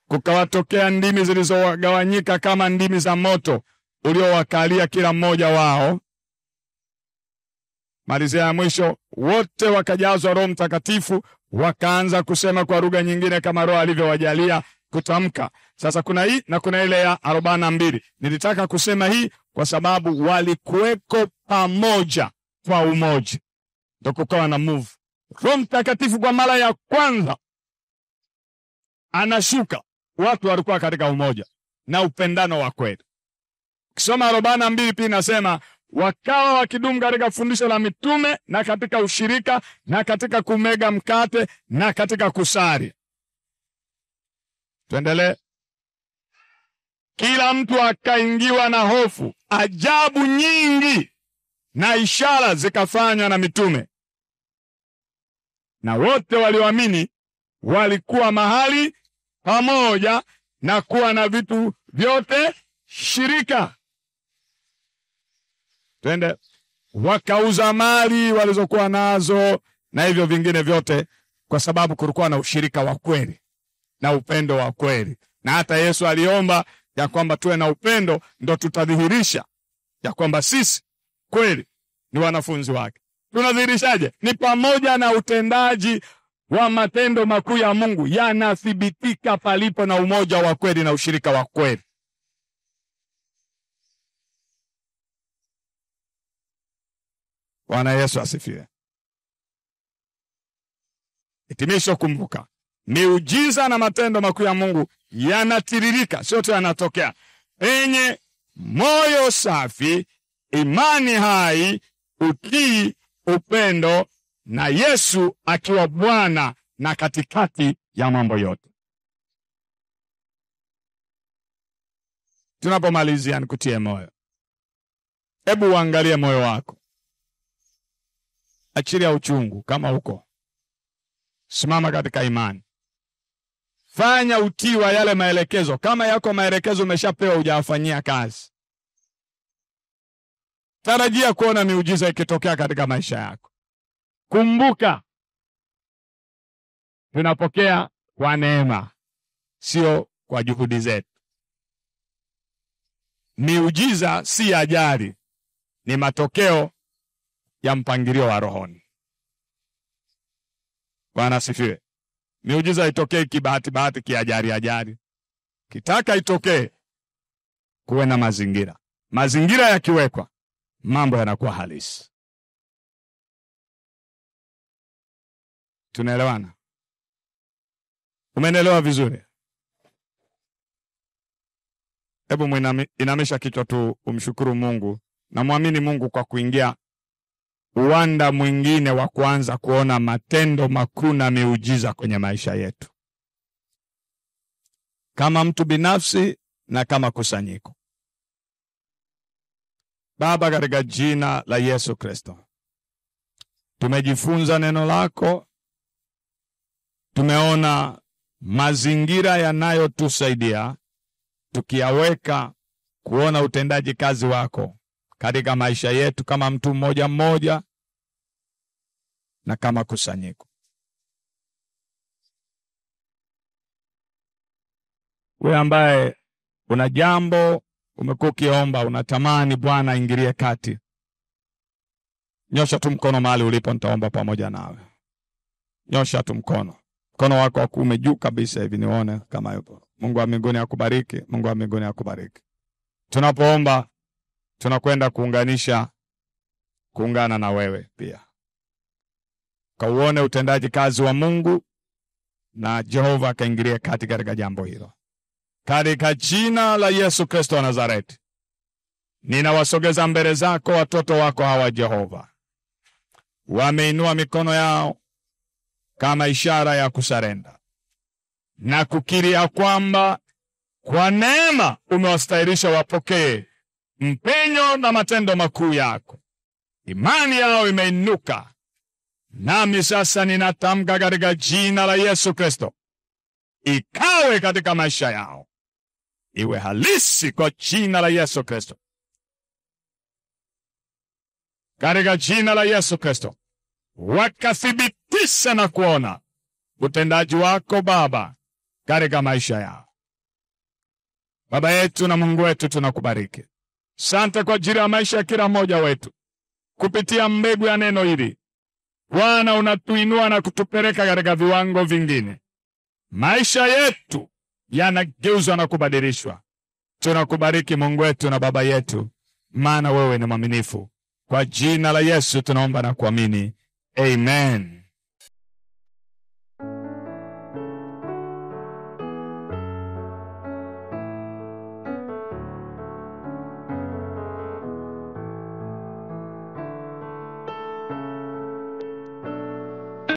Kukawatokea ndimi zilizogawanyika kama ndimi za moto uliowakalia kila mmoja wao. Malizia ya mwisho, wote wakajazwa Roho Mtakatifu, wakaanza kusema kwa lugha nyingine kama Roho alivyowajalia kutamka. Sasa kuna hii na kuna ile ya 42. Nilitaka kusema hii kwa sababu walikuweko pamoja kwa umoja. Ndio kukawa na move. Roho Mtakatifu kwa mara ya kwanza anashuka, watu walikuwa katika umoja na upendano wa kweli. Kisoma 42 pia inasema wakawa wakidumu katika fundisho la mitume na katika ushirika na katika kumega mkate na katika kusali. Tuendelee. Kila mtu akaingiwa na hofu, ajabu nyingi na ishara zikafanywa na mitume. Na wote walioamini walikuwa mahali pamoja na kuwa na vitu vyote shirika. Twende. Wakauza mali walizokuwa nazo na hivyo vingine vyote, kwa sababu kulikuwa na ushirika wa kweli na upendo wa kweli. Na hata Yesu aliomba ya kwamba tuwe na upendo, ndo tutadhihirisha ya kwamba sisi kweli ni wanafunzi wake. Tunadhihirishaje? Ni pamoja na utendaji wa matendo makuu ya Mungu yanathibitika palipo na umoja wa kweli na ushirika wa kweli. Bwana Yesu asifiwe. Hitimisho, kumbuka, miujiza na matendo makuu ya Mungu yanatiririka, sio tu yanatokea, penye moyo safi, imani hai, utii, upendo, na Yesu akiwa Bwana na katikati ya mambo yote. Tunapomalizia nikutie moyo. Hebu uangalie moyo wako. Achilia uchungu kama uko. Simama katika imani. Fanya utii wa yale maelekezo. Kama yako maelekezo umeshapewa hujafanyia kazi, tarajia kuona miujiza ikitokea katika maisha yako. Kumbuka, tunapokea kwa neema, sio kwa juhudi zetu. Miujiza si ajali, ni matokeo ya mpangilio wa rohoni. Bwana asifiwe. Miujiza itokee kibahati kiajari. Kitaka itokee, kuwe na mazingira. Mazingira yakiwekwa, mambo yanakuwa halisi. Tunaelewana? Umeelewa vizuri? Hebu inamisha kichwa tu, umshukuru Mungu na muamini Mungu kwa kuingia uwanda mwingine wa kuanza kuona matendo makuu na miujiza kwenye maisha yetu, kama mtu binafsi na kama kusanyiko. Baba, katika jina la Yesu Kristo, tumejifunza neno lako, tumeona mazingira yanayotusaidia tukiyaweka kuona utendaji kazi wako katika maisha yetu kama mtu mmoja mmoja na kama kusanyiko. Wewe ambaye una jambo umekuwa ukiomba, unatamani Bwana ingilie kati, nyosha tu mkono mahali ulipo, nitaomba pamoja nawe. Nyosha tu mkono wako wa kuume juu kabisa hivi nione kama yupo. Mungu wa mbinguni akubariki. Mungu wa mbinguni akubariki. Tunapoomba tunakwenda kuungana na wewe pia, kauone utendaji kazi wa Mungu na Jehova akaingilie kati katika jambo hilo. Katika jina la Yesu Kristo wa Nazareti, ninawasogeza mbele zako watoto wako hawa Jehova. Wameinua mikono yao kama ishara ya kusarenda na kukiri ya kwamba kwa neema umewastahilisha wapokee mpenyo na matendo makuu yako. Imani yao imeinuka, nami sasa ninatamka katika jina la Yesu Kristo, ikawe katika maisha yao, iwe halisi kwa jina la Yesu Kristo. Katika jina la Yesu Kristo, wakathibitisha na kuona utendaji wako Baba katika maisha yao. Baba yetu na Mungu wetu, tunakubariki. Asante kwa ajili ya maisha ya kila mmoja wetu kupitia mbegu ya neno hili. Bwana, unatuinua na kutupeleka katika viwango vingine. Maisha yetu yanageuzwa na kubadilishwa. Tunakubariki Mungu wetu na Baba yetu, maana wewe ni mwaminifu. Kwa jina la Yesu tunaomba na kuamini. Amen.